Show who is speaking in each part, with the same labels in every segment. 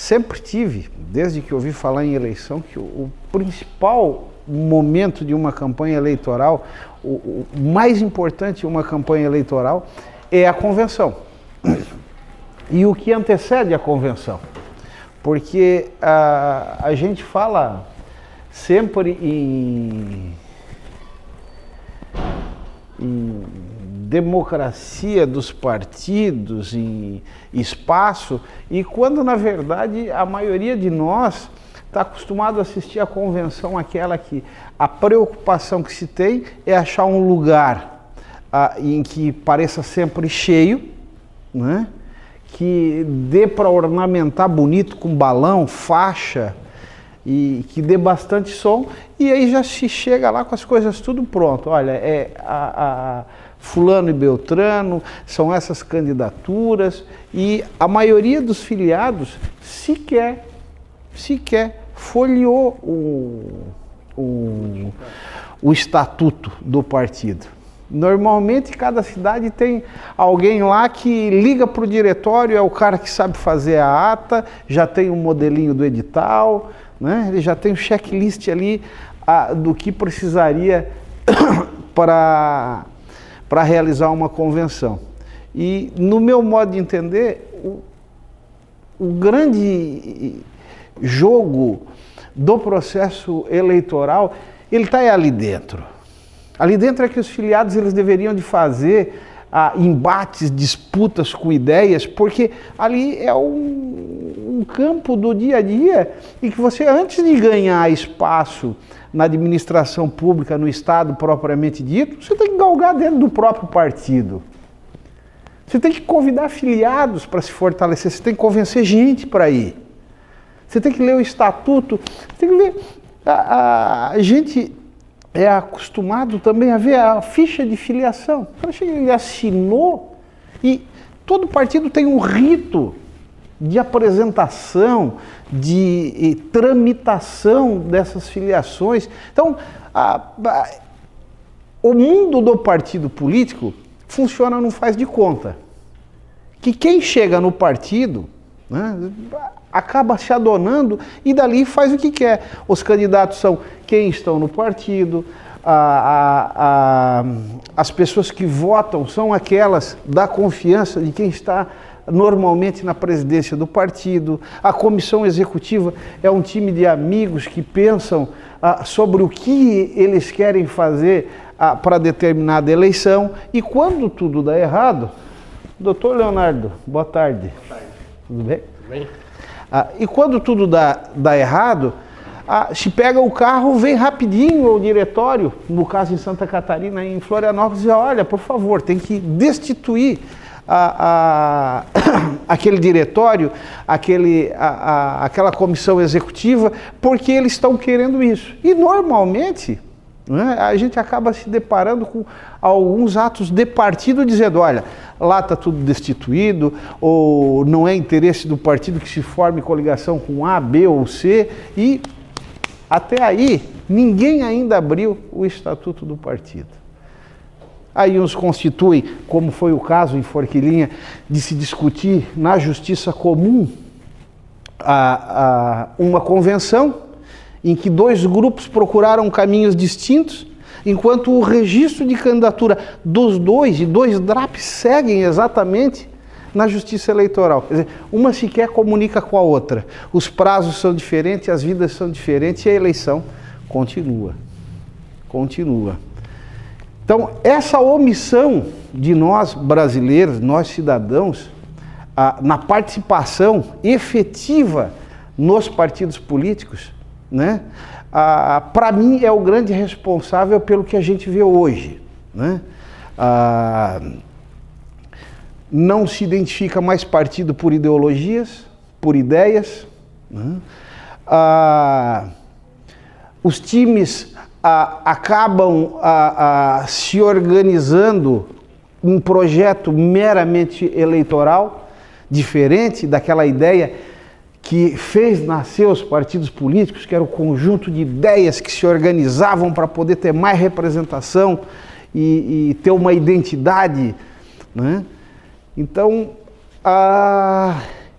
Speaker 1: sempre tive, desde que ouvi falar em eleição, que o principal momento de uma campanha eleitoral, o mais importante de uma campanha eleitoral é a convenção. E o que antecede a convenção. Porque a gente fala sempre em democracia dos partidos, em espaço, e quando na verdade a maioria de nós está acostumado a assistir a convenção, aquela que a preocupação que se tem é achar um lugar em que pareça sempre cheio, né? Que dê para ornamentar bonito com balão, faixa, e que dê bastante som, e aí já se chega lá com as coisas tudo pronto. Olha, fulano e beltrano, são essas candidaturas, e a maioria dos filiados sequer folheou o estatuto do partido. Normalmente cada cidade tem alguém lá que liga para o diretório, é o cara que sabe fazer a ata, já tem um modelinho do edital, né? Ele já tem um checklist ali do que precisaria para realizar uma convenção. E no meu modo de entender, o grande jogo do processo eleitoral, ele está ali dentro. Ali dentro é que os filiados eles deveriam de fazer embates, disputas com ideias, porque ali é um campo do dia a dia e que você, antes de ganhar espaço na administração pública, no Estado propriamente dito, você tem que galgar dentro do próprio partido. Você tem que convidar filiados para se fortalecer, você tem que convencer gente para ir. Você tem que ler o estatuto, você tem que ver. A gente é acostumado também a ver a ficha de filiação. Ele assinou e todo partido tem um rito de apresentação, de tramitação dessas filiações. Então, o mundo do partido político funciona num faz de conta. Que quem chega no partido, né, acaba se adonando e dali faz o que quer. Os candidatos são quem estão no partido, as pessoas que votam são aquelas da confiança de quem está normalmente na presidência do partido, a comissão executiva é um time de amigos que pensam sobre o que eles querem fazer para determinada eleição, e quando tudo dá errado, doutor Leonardo, boa tarde. Boa tarde. Tudo bem? Tudo bem. E quando tudo dá errado, se pega o carro, vem rapidinho ao diretório, no caso em Santa Catarina, em Florianópolis, e olha, por favor, tem que destituir aquele diretório, aquela comissão executiva, porque eles estão querendo isso. E normalmente, né, a gente acaba se deparando com alguns atos de partido dizendo, olha, lá está tudo destituído, ou não é interesse do partido que se forme coligação com A, B ou C, e até aí ninguém ainda abriu o estatuto do partido. Aí uns constituem, como foi o caso em Forquilinha, de se discutir na justiça comum uma convenção em que dois grupos procuraram caminhos distintos, enquanto o registro de candidatura dos dois, e dois DRAPs, seguem exatamente na justiça eleitoral. Quer dizer, uma sequer comunica com a outra. Os prazos são diferentes, as vidas são diferentes e a eleição continua. Então, essa omissão de nós brasileiros, nós cidadãos, na participação efetiva nos partidos políticos, né, para mim é o grande responsável pelo que a gente vê hoje, né? Não se identifica mais partido por ideologias, por ideias, né? Os times acabam se organizando um projeto meramente eleitoral, diferente daquela ideia que fez nascer os partidos políticos, que era o conjunto de ideias que se organizavam para poder ter mais representação e ter uma identidade, né? Então,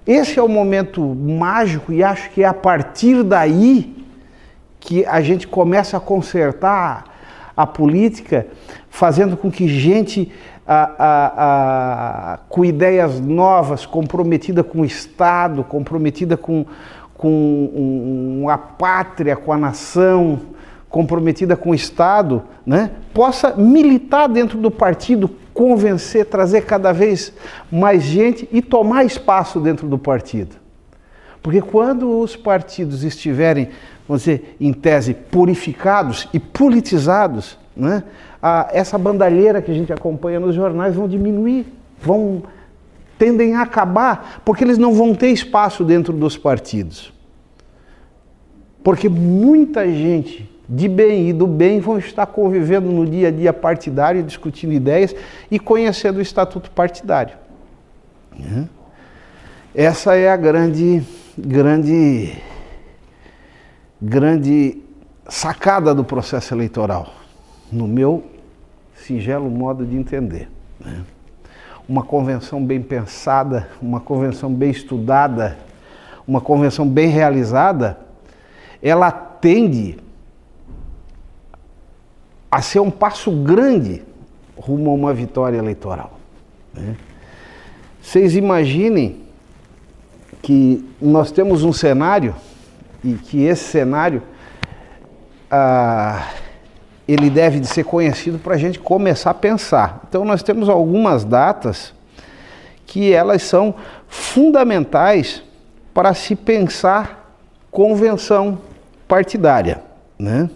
Speaker 1: Esse é o momento mágico e acho que é a partir daí que a gente começa a consertar a política, fazendo com que gente com ideias novas, comprometida com o Estado, comprometida com a pátria, com a nação, comprometida com o Estado, né, possa militar dentro do partido, convencer, trazer cada vez mais gente e tomar espaço dentro do partido. Porque quando os partidos estiverem, vamos dizer, em tese, purificados e politizados, né, essa bandalheira que a gente acompanha nos jornais vão diminuir, tendem a acabar, porque eles não vão ter espaço dentro dos partidos. Porque muita gente de bem e do bem vão estar convivendo no dia a dia partidário, discutindo ideias e conhecendo o estatuto partidário. Essa é a grande sacada do processo eleitoral, no meu singelo modo de entender. Uma convenção bem pensada, uma convenção bem estudada, uma convenção bem realizada, ela tende a ser um passo grande rumo a uma vitória eleitoral. Vocês imaginem que nós temos um cenário e que esse cenário ele deve de ser conhecido para a gente começar a pensar. Então nós temos algumas datas que elas são fundamentais para se pensar convenção partidária, né?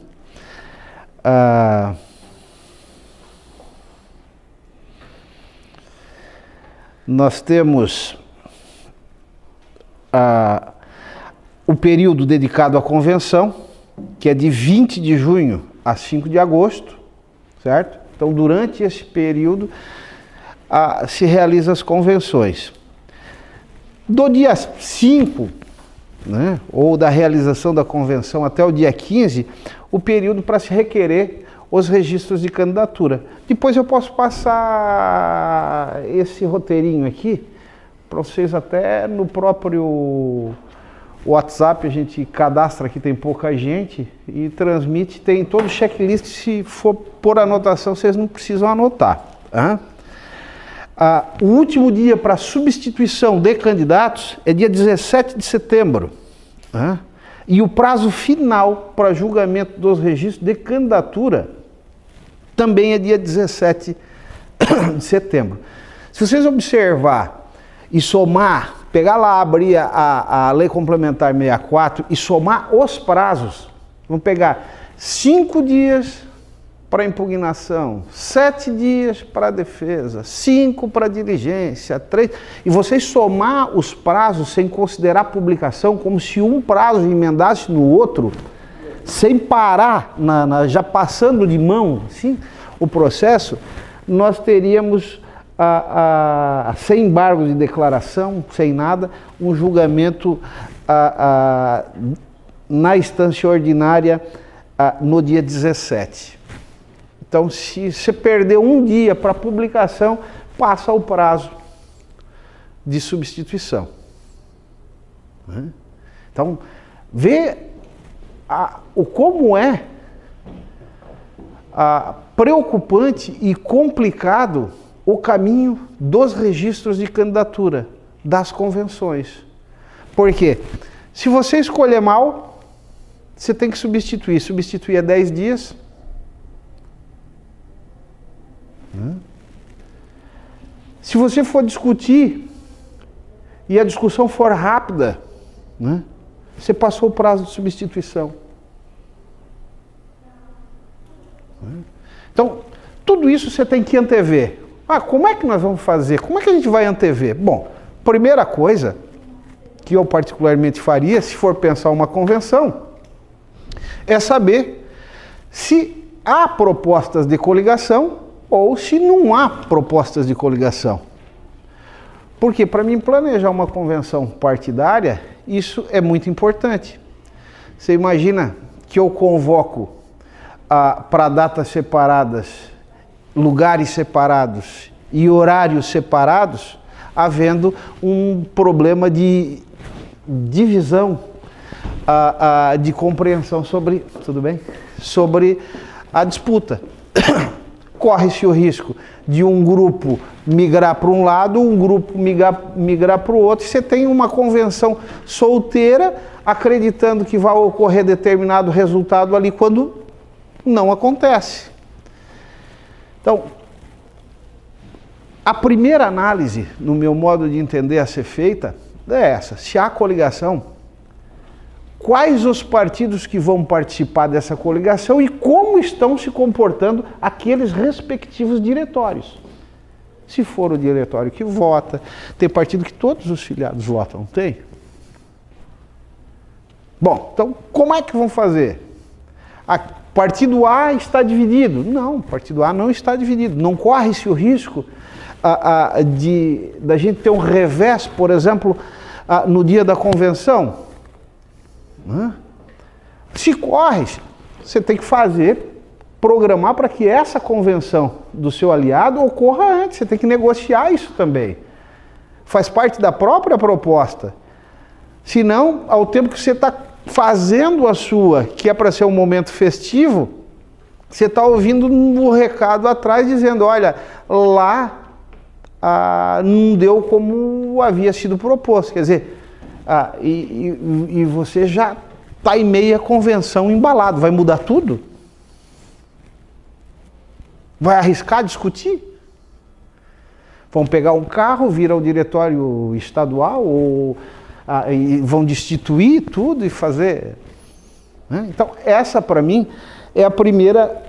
Speaker 1: Nós temos o período dedicado à convenção, que é de 20 de junho a 5 de agosto, certo? Então, durante esse período, se realizam as convenções. Do dia 5, né, ou da realização da convenção até o dia 15, o período para se requerer os registros de candidatura. Depois eu posso passar esse roteirinho aqui, para vocês até no próprio WhatsApp, a gente cadastra aqui, tem pouca gente, e transmite, tem todo o checklist, se for por anotação, vocês não precisam anotar. O último dia para substituição de candidatos é dia 17 de setembro. E o prazo final para julgamento dos registros de candidatura também é dia 17 de setembro. Se vocês observar e somar, pegar lá, abrir a Lei Complementar 64 e somar os prazos, vamos pegar 5 dias para impugnação, 7 dias para defesa, 5 para diligência, 3... E vocês somar os prazos sem considerar a publicação, como se um prazo emendasse no outro, sem parar, já passando de mão, assim, o processo, nós teríamos, sem embargo de declaração, sem nada, um julgamento na instância ordinária no dia 17. Então, se você perdeu um dia para publicação, passa o prazo de substituição. Então, vê como é preocupante e complicado o caminho dos registros de candidatura, das convenções. Por quê? Se você escolher mal, você tem que substituir. Substituir é 10 dias. Se você for discutir e a discussão for rápida, né, você passou o prazo de substituição. Então, tudo isso você tem que antever. Como é que nós vamos fazer? Como é que a gente vai antever? Bom, primeira coisa que eu particularmente faria, se for pensar uma convenção, é saber se há propostas de coligação ou se não há propostas de coligação. Porque para mim planejar uma convenção partidária, isso é muito importante. Você imagina que eu convoco para datas separadas, lugares separados e horários separados, havendo um problema de divisão, de compreensão sobre, tudo bem? Sobre a disputa. Corre-se o risco de um grupo migrar para um lado, um grupo migrar para o outro, e você tem uma convenção solteira acreditando que vai ocorrer determinado resultado ali quando não acontece. Então, a primeira análise, no meu modo de entender a ser feita, é essa. Se há coligação, quais os partidos que vão participar dessa coligação e como estão se comportando aqueles respectivos diretórios. Se for o diretório que vota, tem partido que todos os filiados votam, não tem? Bom, então como é que vão fazer? Partido A está dividido? Não, partido A não está dividido. Não corre-se o risco da gente ter um revés, por exemplo, no dia da convenção? Se corre, você tem que programar para que essa convenção do seu aliado ocorra antes. Você tem que negociar isso também. Faz parte da própria proposta. Senão, ao tempo que você está fazendo a sua, que é para ser um momento festivo, você está ouvindo um recado atrás dizendo, olha, lá não deu como havia sido proposto. Quer dizer, e você já está em meia convenção embalado. Vai mudar tudo? Vai arriscar discutir? Vão pegar um carro, vir ao diretório estadual e vão destituir tudo e fazer... Né? Então, essa para mim é a primeira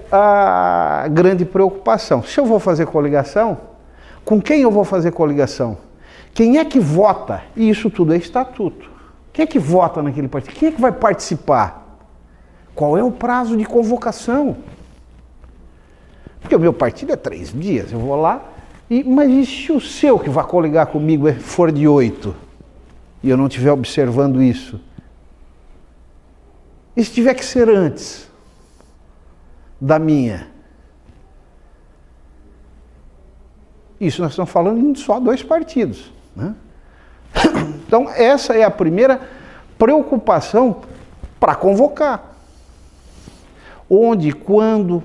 Speaker 1: grande preocupação. Se eu vou fazer coligação, com quem eu vou fazer coligação? Quem é que vota? E isso tudo é estatuto. Quem é que vota naquele partido? Quem é que vai participar? Qual é o prazo de convocação? Porque o meu partido é 3 dias, eu vou lá, mas e se o seu que vai coligar comigo for de 8? E eu não estiver observando isso? E se tiver que ser antes da minha? Isso nós estamos falando em só 2 partidos. Né? Então, essa é a primeira preocupação para convocar. Onde, quando,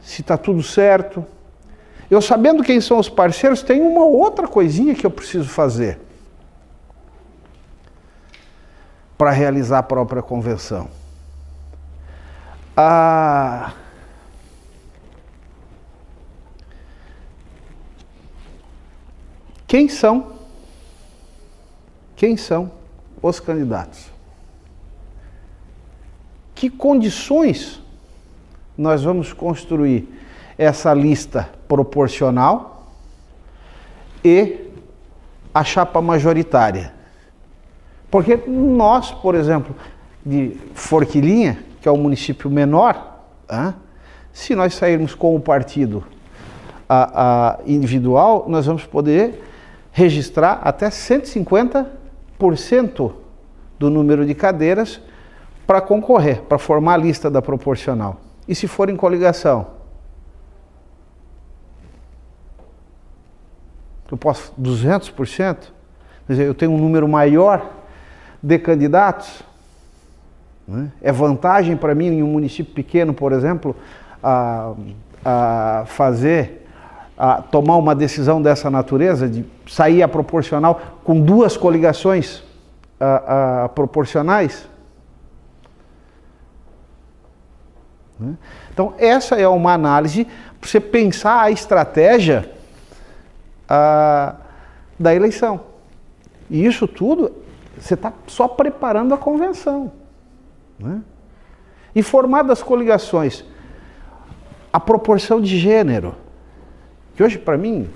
Speaker 1: se está tudo certo. Eu sabendo quem são os parceiros, tem uma outra coisinha que eu preciso fazer para realizar a própria convenção. Quem são os candidatos? Que condições nós vamos construir essa lista proporcional e a chapa majoritária? Porque nós, por exemplo, de Forquilinha, que é o município menor, se nós sairmos com o partido individual, nós vamos poder registrar até 150% do número de cadeiras para concorrer, para formar a lista da proporcional. E se for em coligação? Eu posso 200%? Quer dizer, eu tenho um número maior de candidatos? É vantagem para mim, em um município pequeno, por exemplo, tomar uma decisão dessa natureza, de sair a proporcional com 2 coligações proporcionais? Então, essa é uma análise para você pensar a estratégia da eleição. E isso tudo, você está só preparando a convenção. E formadas as coligações, a proporção de gênero, que hoje, para mim,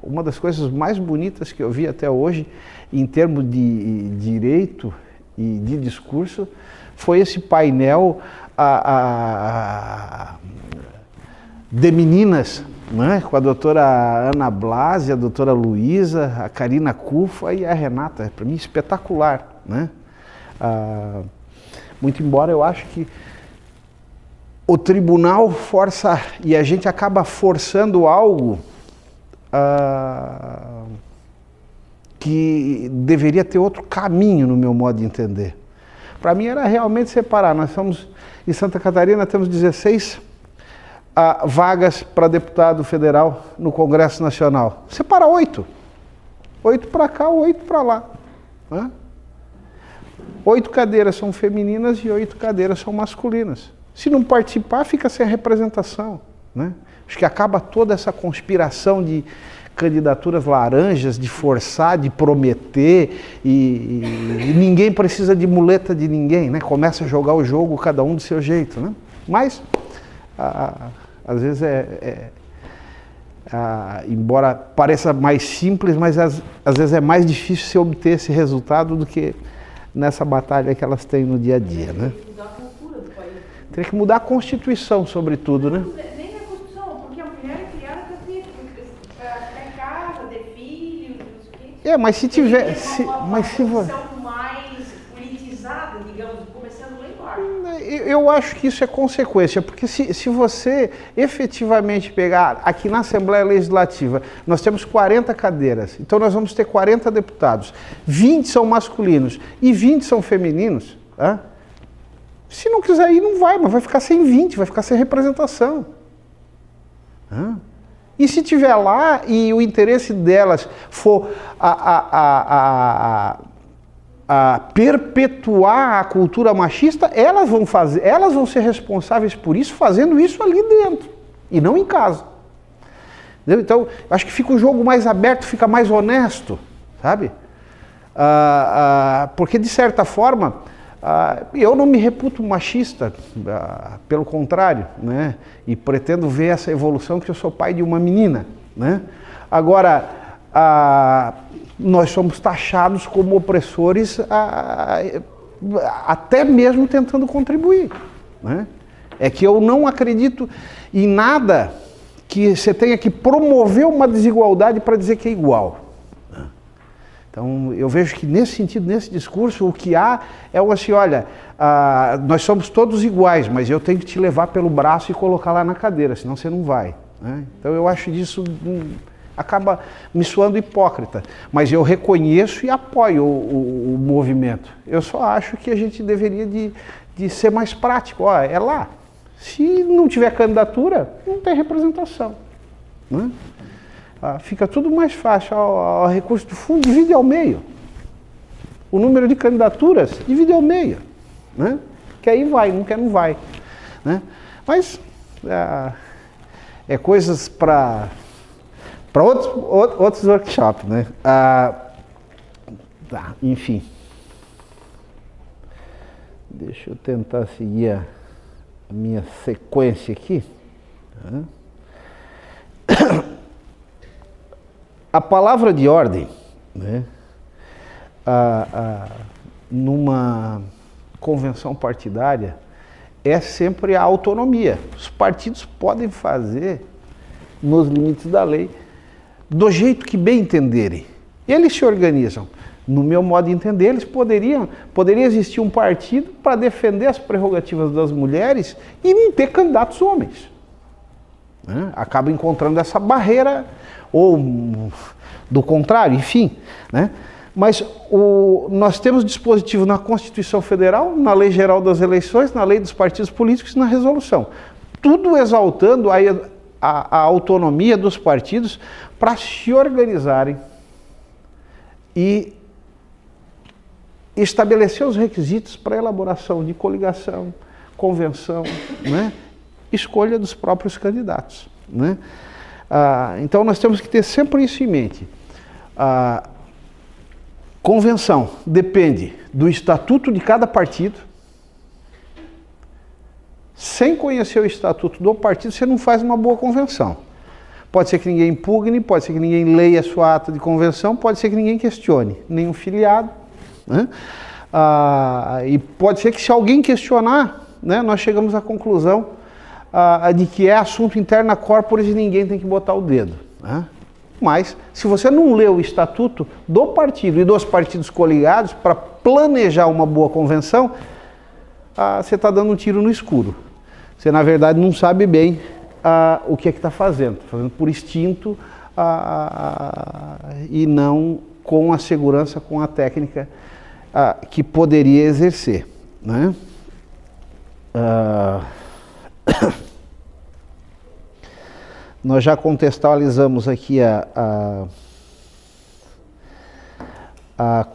Speaker 1: uma das coisas mais bonitas que eu vi até hoje, em termos de direito e de discurso, foi esse painel de meninas, né? Com a doutora Ana Blasi, a doutora Luísa, a Karina Cufa e a Renata. Para mim, espetacular. Né? Muito embora eu acho que o tribunal força, e a gente acaba forçando algo que deveria ter outro caminho no meu modo de entender. Para mim era realmente separar. Nós somos, em Santa Catarina, temos 16 vagas para deputado federal no Congresso Nacional. Separa 8. 8 para cá, 8 para lá. Né? 8 cadeiras são femininas e 8 cadeiras são masculinas. Se não participar, fica sem representação. Né? Acho que acaba toda essa conspiração de candidaturas laranjas, de forçar, de prometer, e ninguém precisa de muleta de ninguém, né? Começa a jogar o jogo cada um do seu jeito. Né? Mas, às vezes, embora pareça mais simples, mas às vezes é mais difícil se obter esse resultado do que nessa batalha que elas têm no dia a dia. Né?
Speaker 2: Teria que mudar a cultura do país.
Speaker 1: Teria que mudar a Constituição, sobretudo, né?
Speaker 2: Nem a Constituição, porque a mulher é criada para ficar em casa, ter filhos, não sei o quê.
Speaker 1: Mas se tiver...
Speaker 2: Uma posição mais politizada, digamos, começando lá embaixo.
Speaker 1: Eu acho que isso é consequência, porque se você efetivamente pegar aqui na Assembleia Legislativa, nós temos 40 cadeiras, então nós vamos ter 40 deputados, 20 são masculinos e 20 são femininos. Tá? Se não quiser ir, não vai, mas vai ficar sem 20, vai ficar sem representação. Tá? E se tiver lá e o interesse delas for perpetuar a cultura machista, elas vão ser responsáveis por isso, fazendo isso ali dentro, e não em casa. Entendeu? Então, acho que fica o jogo mais aberto, fica mais honesto, sabe? Porque, de certa forma, eu não me reputo machista, pelo contrário, né? E pretendo ver essa evolução, que eu sou pai de uma menina, né? Agora, nós somos taxados como opressores, até mesmo tentando contribuir. Né? É que eu não acredito em nada que você tenha que promover uma desigualdade para dizer que é igual. Então, eu vejo que nesse sentido, nesse discurso, o que há é assim, olha, nós somos todos iguais, mas eu tenho que te levar pelo braço e colocar lá na cadeira, senão você não vai. Né? Então, eu acho disso... acaba me soando hipócrita, mas eu reconheço e apoio o movimento. Eu só acho que a gente deveria de ser mais prático. É lá. Se não tiver candidatura, não tem representação. Né? Fica tudo mais fácil. O recurso do fundo divide ao meio. O número de candidaturas divide ao meio. Né? Quer ir, vai. Não quer, não vai. Né? Mas é coisas para outros workshops, né? Enfim. Deixa eu tentar seguir a minha sequência aqui. A palavra de ordem, né? Numa convenção partidária, é sempre a autonomia. Os partidos podem fazer, nos limites da lei, do jeito que bem entenderem. Eles se organizam. No meu modo de entender, poderia existir um partido para defender as prerrogativas das mulheres e não ter candidatos homens. Né? Acaba encontrando essa barreira, ou do contrário, enfim. Né? Mas nós temos dispositivo na Constituição Federal, na Lei Geral das Eleições, na Lei dos Partidos Políticos e na resolução. Tudo exaltando a autonomia dos partidos para se organizarem e estabelecer os requisitos para elaboração de coligação, convenção, né? Escolha dos próprios candidatos. Né? Então nós temos que ter sempre isso em mente. Convenção depende do estatuto de cada partido. Sem conhecer o estatuto do partido, você não faz uma boa convenção. Pode ser que ninguém impugne, pode ser que ninguém leia a sua ata de convenção, pode ser que ninguém questione, nenhum filiado. Né? E pode ser que se alguém questionar, né, nós chegamos à conclusão de que é assunto interna corporis e ninguém tem que botar o dedo. Né? Mas, se você não lê o estatuto do partido e dos partidos coligados para planejar uma boa convenção, você está dando um tiro no escuro. Você, na verdade, não sabe bem o que é que está fazendo. Está fazendo por instinto e não com a segurança, com a técnica que poderia exercer, né? Nós já contextualizamos aqui a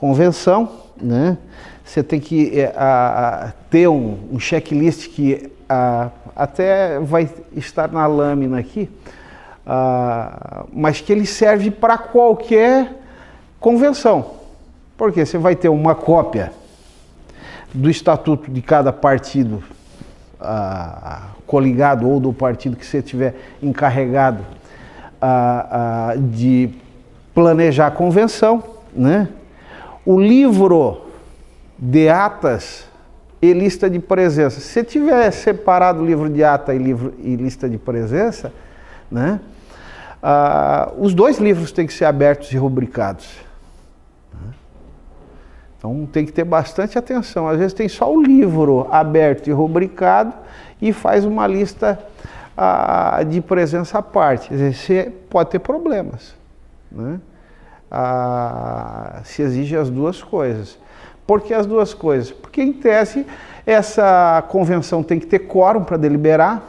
Speaker 1: convenção, né? Você tem que ter um checklist que até vai estar na lâmina aqui, mas que ele serve para qualquer convenção, porque você vai ter uma cópia do estatuto de cada partido coligado ou do partido que você tiver encarregado de planejar a convenção, né? O livro de atas e lista de presença. Se você tiver separado o livro de ata e lista de presença, né? Os dois livros têm que ser abertos e rubricados. Então tem que ter bastante atenção. Às vezes tem só o livro aberto e rubricado e faz uma lista de presença à parte. Às vezes você pode ter problemas, né? Se exige as duas coisas. Por que as duas coisas? Porque, em tese, essa convenção tem que ter quórum para deliberar.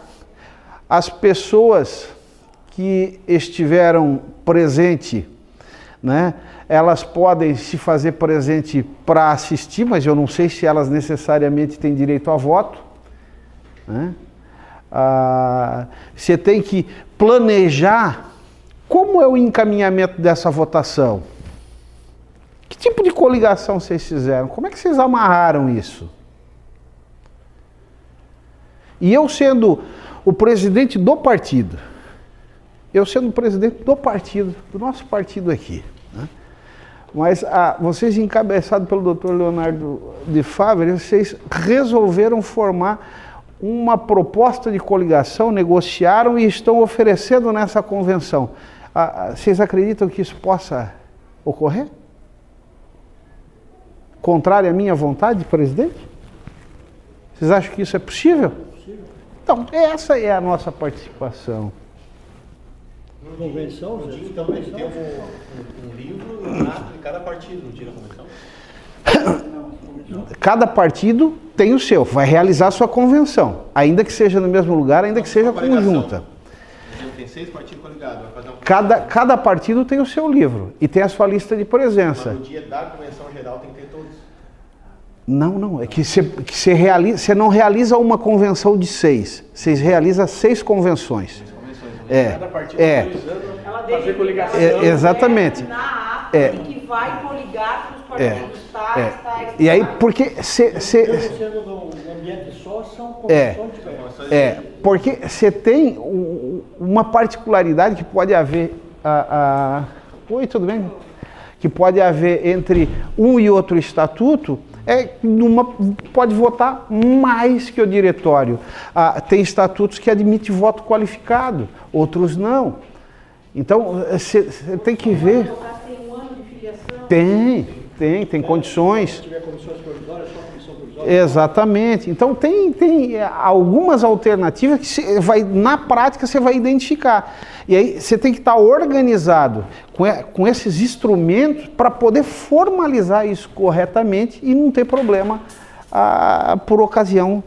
Speaker 1: As pessoas que estiveram presentes, né, elas podem se fazer presente para assistir, mas eu não sei se elas necessariamente têm direito a voto, né? Você tem que planejar como é o encaminhamento dessa votação. Que tipo de coligação vocês fizeram? Como é que vocês amarraram isso? E eu sendo o presidente do partido, do nosso partido aqui, né? Mas vocês encabeçados pelo Dr. Leonardo de Fávero, vocês resolveram formar uma proposta de coligação, negociaram e estão oferecendo nessa convenção. Vocês acreditam que isso possa ocorrer? Contrário à minha vontade, presidente? Vocês acham que isso é possível? Possível. Então, essa é a nossa participação.
Speaker 3: Convenção, então tem um livro e um ato de cada partido no dia da convenção?
Speaker 1: Cada partido tem o seu, vai realizar a sua convenção, ainda que seja no mesmo lugar, ainda que seja conjunta.
Speaker 3: Tem 6 partidos coligados, vai fazer
Speaker 1: cada partido tem o seu livro e tem a sua lista de presença.
Speaker 3: Mas no dia da convenção geral tem que ter todos?
Speaker 1: Não, é que você não realiza uma convenção de 6, você realiza 6 convenções.
Speaker 3: Cada partido
Speaker 2: fazer coligação.
Speaker 1: Exatamente.
Speaker 2: Na ata que vai coligar para os partidos tais.
Speaker 1: E aí, porque
Speaker 3: sendo num ambiente só, são convenções diferentes.
Speaker 1: porque você tem uma particularidade que pode haver. Oi, tudo bem? Que pode haver entre um e outro estatuto. Pode votar mais que o diretório. Tem estatutos que admitem voto qualificado, outros não. Então, você tem que ver.
Speaker 2: Tem um ano de filiação?
Speaker 1: Tem condições.
Speaker 3: Se tiver comissões provisórias, só comissão provisória.
Speaker 1: Exatamente. Então, tem algumas alternativas que na prática você vai identificar. E aí você tem que estar organizado com esses instrumentos para poder formalizar isso corretamente e não ter problema por ocasião.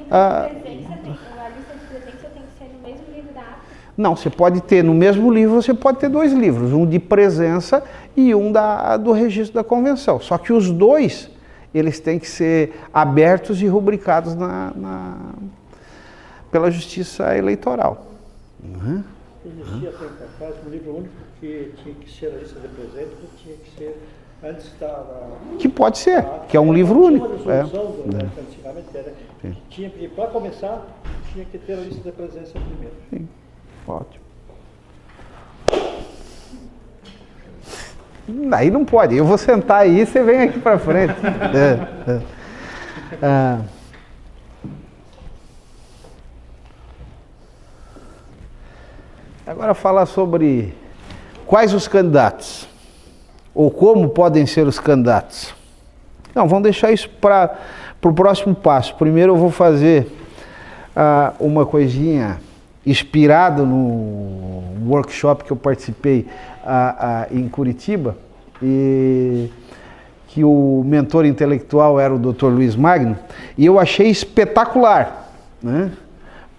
Speaker 4: A lista de presença tem que ser no mesmo livro da ata?
Speaker 1: Não, você pode ter no mesmo livro, você pode ter 2 livros, um de presença e um do registro da convenção. Só que os dois, eles têm que ser abertos e rubricados pela Justiça Eleitoral. Uhum.
Speaker 3: Existia tempo atrás um livro único que tinha que ser a lista de presente, que tinha que ser antes
Speaker 1: que pode ser, que é um livro único.
Speaker 3: Antigamente era. E para começar, tinha que ter a lista de presença primeiro.
Speaker 1: Sim, ótimo. Aí não pode, eu vou sentar aí e você vem aqui para frente. Agora falar sobre quais os candidatos, ou como podem ser os candidatos. Não, vamos deixar isso para o próximo passo. Primeiro eu vou fazer uma coisinha inspirado no workshop que eu participei em Curitiba, e que o mentor intelectual era o Dr. Luiz Magno, e eu achei espetacular, né?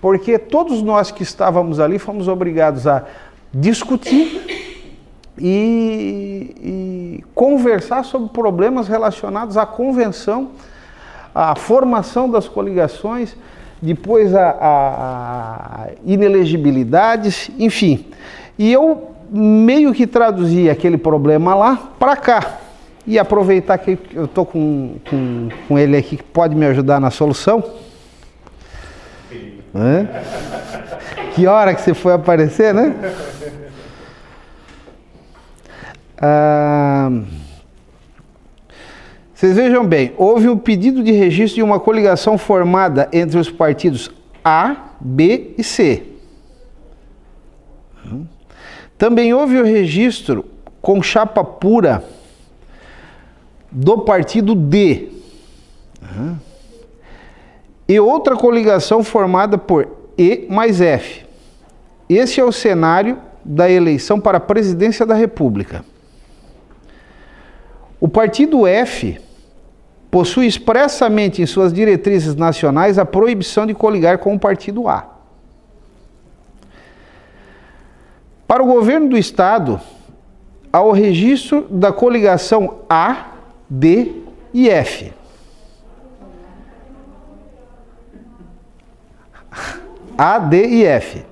Speaker 1: Porque todos nós que estávamos ali fomos obrigados a discutir e conversar sobre problemas relacionados à convenção, à formação das coligações, depois a inelegibilidades, enfim. E eu meio que traduzi aquele problema lá para cá. E aproveitar que eu estou com ele aqui, que pode me ajudar na solução. Que hora que você foi aparecer, né? Vocês vejam bem, houve um pedido de registro de uma coligação formada entre os partidos A, B e C. Também houve o registro com chapa pura do partido D. E outra coligação formada por E mais F. Esse é o cenário da eleição para a presidência da República. O partido F possui expressamente em suas diretrizes nacionais a proibição de coligar com o partido A. Para o governo do Estado, há o registro da coligação A, D e F. A, D e F.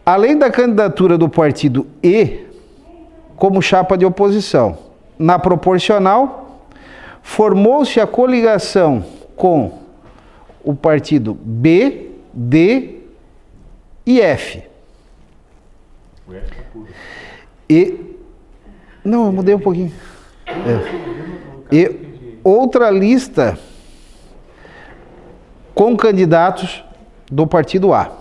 Speaker 1: Além da candidatura do partido E como chapa de oposição. Na proporcional, formou-se a coligação com o partido B, D e F. Não, eu mudei um pouquinho. E outra lista com candidatos do partido A.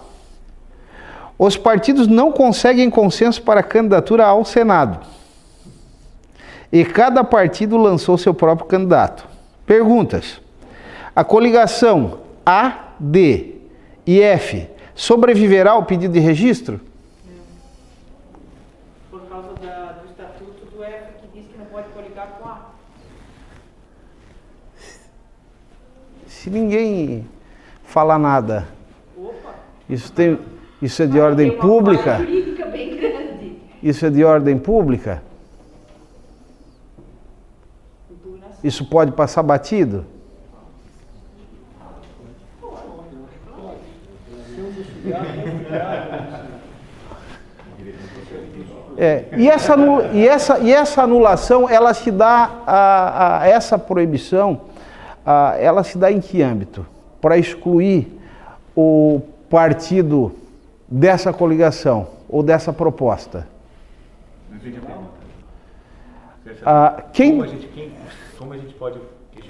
Speaker 1: Os partidos não conseguem consenso para a candidatura ao Senado. E cada partido lançou seu próprio candidato. Perguntas. A coligação A, D e F sobreviverá ao pedido de registro?
Speaker 2: Por causa do estatuto do F, que diz que não pode coligar com A.
Speaker 1: Se ninguém falar nada,
Speaker 2: Opa.
Speaker 1: isso é de ordem pública?
Speaker 2: Tem uma jurídica bem grande.
Speaker 1: Isso é de ordem pública? Isso pode passar batido? E essa anulação, ela se dá, essa proibição, ela se dá em que âmbito? Para excluir o partido dessa coligação ou dessa proposta?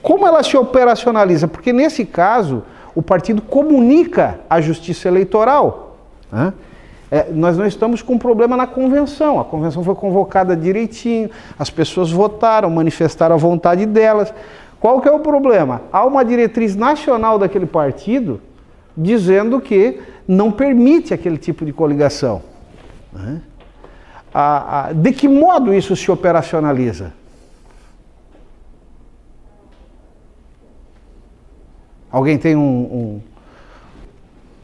Speaker 1: Como ela se operacionaliza? Porque nesse caso, o partido comunica à Justiça Eleitoral. Né? Nós não estamos com um problema na convenção. A convenção foi convocada direitinho, as pessoas votaram, manifestaram a vontade delas. Qual que é o problema? Há uma diretriz nacional daquele partido dizendo que não permite aquele tipo de coligação. Né? De que modo isso se operacionaliza? Alguém tem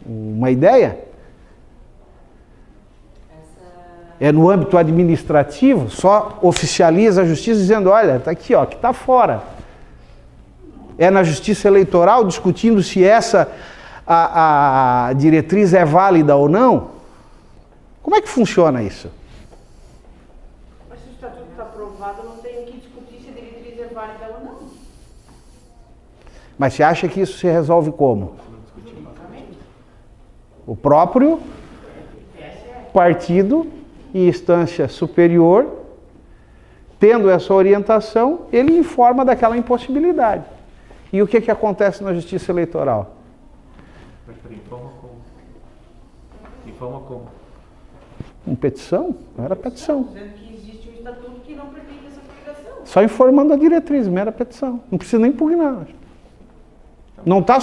Speaker 1: uma ideia? É no âmbito administrativo, só oficializa a justiça dizendo, olha, está aqui, ó, que está fora. É na justiça eleitoral discutindo se essa a diretriz é válida ou não? Como é que funciona isso?
Speaker 2: Mas se o estatuto está aprovado, não tem que discutir se a diretriz é válida ou não.
Speaker 1: Mas você acha que isso se resolve como? O próprio partido e instância superior, tendo essa orientação, ele informa daquela impossibilidade. E o que acontece na justiça eleitoral?
Speaker 5: Informa como?
Speaker 1: Com petição? Não era petição.
Speaker 2: Dizendo que existe um estatuto que não permite essa coligação.
Speaker 1: Só informando a diretriz, mera petição. Não precisa nem impugnar. Não está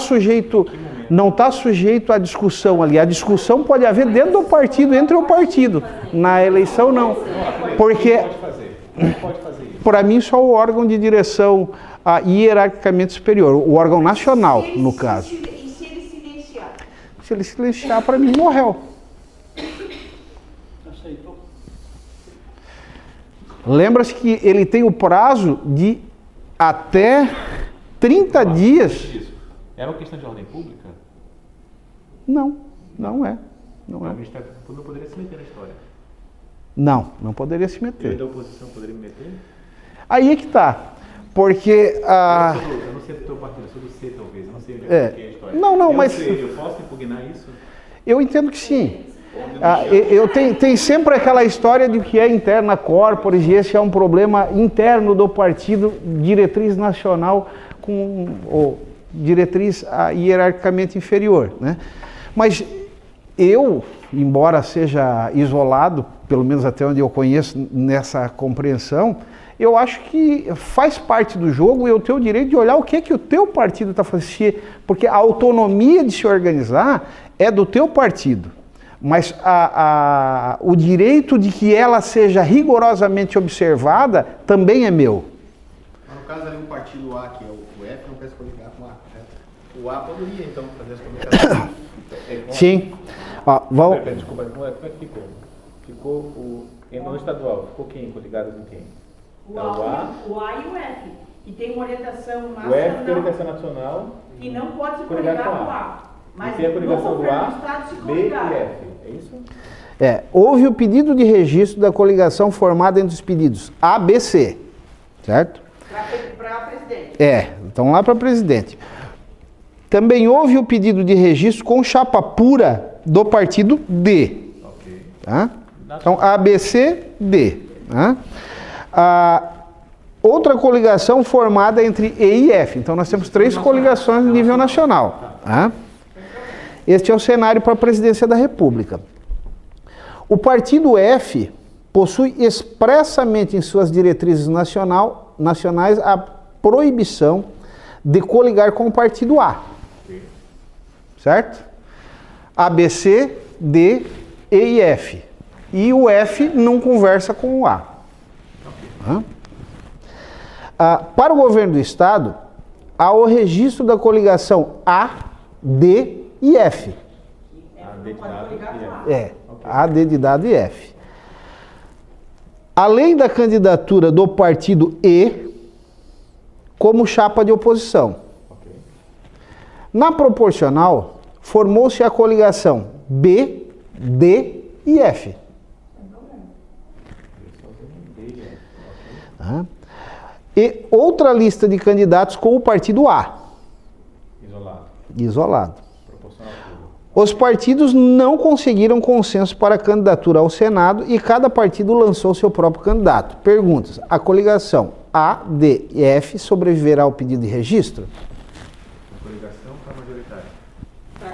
Speaker 1: sujeito à discussão ali. A discussão pode haver dentro do partido, entre o partido. Na eleição, não. Porque
Speaker 5: Como pode fazer isso?
Speaker 1: Para mim, só o órgão de direção hierarquicamente superior, o órgão nacional, no caso.
Speaker 2: E se ele silenciar?
Speaker 1: Se ele silenciar, para mim, morreu.
Speaker 3: Aceitou.
Speaker 1: Lembra-se que ele tem o prazo de até 30 dias.
Speaker 5: Isso. É uma questão de ordem pública?
Speaker 1: Não, não é. Não
Speaker 5: O
Speaker 1: é.
Speaker 5: Ministério Público não poderia se meter na história.
Speaker 1: Não, não poderia se
Speaker 5: Eu
Speaker 1: meter.
Speaker 5: da oposição poderia me meter?
Speaker 1: Aí é que tá. Porque
Speaker 5: Eu não sei do teu partido, eu sou do C talvez, eu não sei onde é que é a história.
Speaker 1: Não, mas
Speaker 5: Eu posso impugnar isso?
Speaker 1: eu entendo que sim. Tem sempre aquela história de que é interna corporis e esse é um problema interno do partido, diretriz nacional com diretriz hierarquicamente inferior, né? Mas eu, embora seja isolado, pelo menos até onde eu conheço nessa compreensão, eu acho que faz parte do jogo e eu tenho o direito de olhar o que o teu partido está fazendo, porque a autonomia de se organizar é do teu partido, mas o direito de que ela seja rigorosamente observada também é meu.
Speaker 6: Mas no caso ali, um partido A, que é o F, não quer se coligar com o A, certo? O A poderia, então, fazer as comunicações.
Speaker 1: Sim.
Speaker 5: Desculpa, como é que ficou? Ficou no estadual, ficou quem? Coligado com quem?
Speaker 2: O A e o F. E tem uma orientação
Speaker 5: O F tem
Speaker 2: nacional
Speaker 5: orientação nacional
Speaker 2: que não pode se
Speaker 5: coligar
Speaker 2: coligar
Speaker 5: com
Speaker 2: com o
Speaker 5: A.
Speaker 2: A. Mas
Speaker 5: E tem a coligação
Speaker 2: no
Speaker 5: do
Speaker 2: governo
Speaker 5: A,
Speaker 2: do Estado se
Speaker 5: B e
Speaker 2: coligar.
Speaker 5: F. É isso?
Speaker 1: Houve o pedido de registro da coligação formada entre os pedidos A, B, C, certo?
Speaker 2: Para presidente.
Speaker 1: Então lá para presidente. Também houve o pedido de registro com chapa pura do partido D.
Speaker 5: Ok.
Speaker 1: Tá? Então A, B, C, D. Tá? Outra coligação formada entre E e F. Então nós temos 3 coligações no nível nacional. Tá? Este é o cenário para a presidência da República. O partido F possui expressamente em suas diretrizes nacionais a proibição de coligar com o partido A. Certo? A, B, C, D, E e F. E o F não conversa com o A. Para o governo do Estado, há o registro da coligação A, D e F.
Speaker 5: A, D de dado e F.
Speaker 1: A, D de dado e F. Além da candidatura do partido E como chapa de oposição.
Speaker 5: Ok.
Speaker 1: Na proporcional, formou-se a coligação B, D e F. E outra lista de candidatos com o partido A. Isolado.
Speaker 5: Proporcional puro.
Speaker 1: Os partidos não conseguiram consenso para a candidatura ao Senado e cada partido lançou seu próprio candidato. Perguntas: a coligação A, D e F sobreviverá ao pedido de registro?
Speaker 5: A coligação para majoritária.
Speaker 2: Para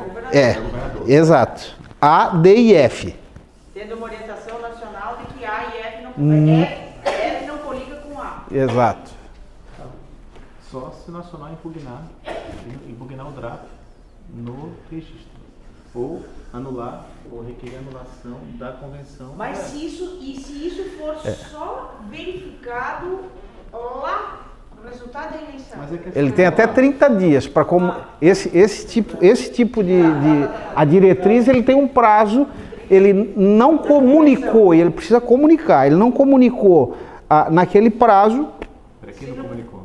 Speaker 2: governador.
Speaker 1: Exato. A, D e F.
Speaker 2: Tendo uma orientação nacional de que A e F F não coliga com A.
Speaker 1: Exato.
Speaker 5: Só se o Nacional impugnar o draft no registro. Ou anular, ou requerer anulação da convenção.
Speaker 2: Mas se isso for só verificado lá no resultado da eleição.
Speaker 5: Mas é que
Speaker 1: Ele tem até 30 dias para esse tipo de a diretriz, ele tem um prazo. Ele não comunicou, ele precisa comunicar. Ele não comunicou naquele prazo.
Speaker 5: Para quem não comunicou?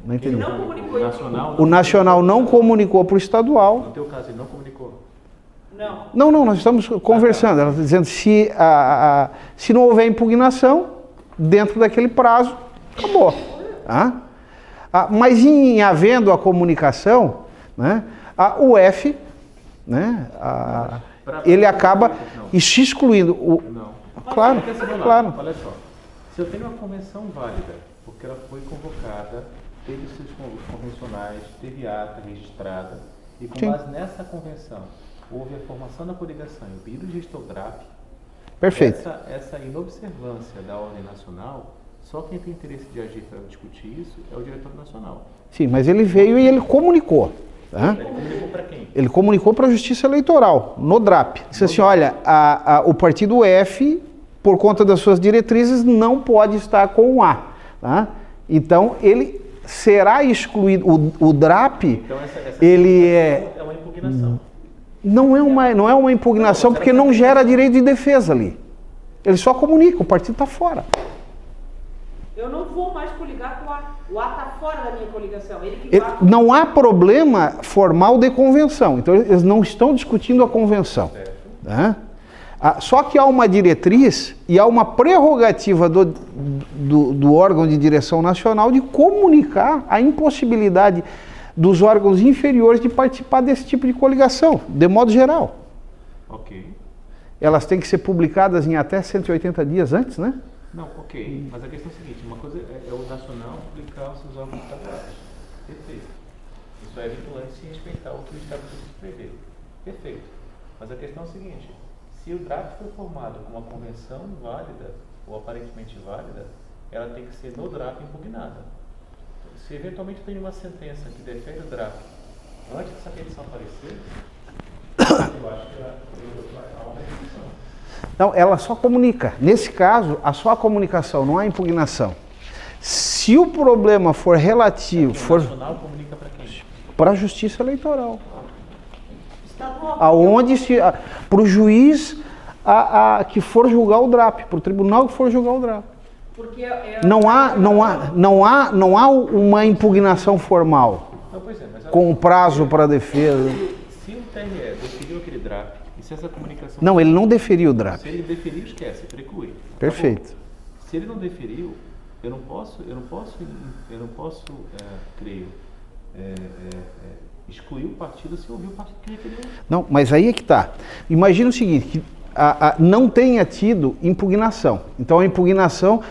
Speaker 1: Não entendi.
Speaker 2: Não comunicou.
Speaker 1: O nacional não comunicou para o estadual.
Speaker 5: No teu caso, ele não comunicou?
Speaker 2: Não.
Speaker 1: Não, nós estamos conversando. Ela está dizendo se não houver impugnação, dentro daquele prazo, acabou. Mas em havendo a comunicação, né, o F, né, ele acaba se excluindo.
Speaker 5: Não.
Speaker 1: Claro, claro.
Speaker 5: Olha só, se eu tenho uma convenção válida, porque ela foi convocada, teve seus convencionais, teve ata registrada, e com base nessa convenção, houve a formação da coligação e o pedido de registro draft.
Speaker 1: Perfeito.
Speaker 5: Essa inobservância da ordem nacional, só quem tem interesse de agir para discutir isso é o diretor nacional.
Speaker 1: Sim, mas ele veio e ele comunicou. Tá?
Speaker 5: Ele comunicou para quem?
Speaker 1: Ele comunicou para a Justiça Eleitoral, no DRAP. Disse assim, olha, o partido F por conta das suas diretrizes, não pode estar com o A. Tá? Então, ele será excluído. O DRAP,
Speaker 5: Então,
Speaker 1: ele é...
Speaker 5: é uma impugnação.
Speaker 1: Não é uma impugnação, porque não gera direito de defesa ali. Ele só comunica, o partido está fora.
Speaker 2: Eu não vou mais coligar com o A. O A está fora da minha coligação. Ele que vai...
Speaker 1: Não há problema formal de convenção. Então, eles não estão discutindo a convenção. Né? Só que há uma diretriz e há uma prerrogativa do órgão de direção nacional de comunicar a impossibilidade dos órgãos inferiores de participar desse tipo de coligação, de modo geral.
Speaker 5: Ok.
Speaker 1: Elas têm que ser publicadas em até 180 dias antes, né?
Speaker 5: Não, ok. Mas a questão é a seguinte, uma coisa é o nacional publicar os seus órgãos estatais. Perfeito. Isso é vinculante se respeitar o que o Estado prevê. Perfeito. Mas a questão é a seguinte, se o DRAP foi formado com uma convenção válida, ou aparentemente válida, ela tem que ser no DRAP impugnada. Se eventualmente tem uma sentença que defende o DRAP antes dessa petição aparecer, eu acho que há uma restrição.
Speaker 1: Não, ela só comunica. Nesse caso, só a comunicação, não há impugnação. Se o problema for relativo,
Speaker 5: O nacional comunica para quem?
Speaker 1: para a Justiça Eleitoral,
Speaker 2: Estadual.
Speaker 1: aonde para o juiz que for julgar o DRAP, para o tribunal que for julgar o DRAP.
Speaker 2: Porque
Speaker 1: Não há uma impugnação formal
Speaker 5: Não, pois é, mas
Speaker 1: com prazo para defesa.
Speaker 5: se o TRE deferiu aquele DRAP, e se essa comunicação...
Speaker 1: Não, ele não deferiu o DRAP.
Speaker 5: Se ele deferiu, esquece, preclui.
Speaker 1: Perfeito.
Speaker 5: Acabou. Se ele não deferiu, eu não posso, creio, excluir o partido se ouvir o partido que referiu.
Speaker 1: Não, mas aí é que está. Imagina o seguinte, que não tenha tido impugnação. Então a impugnação,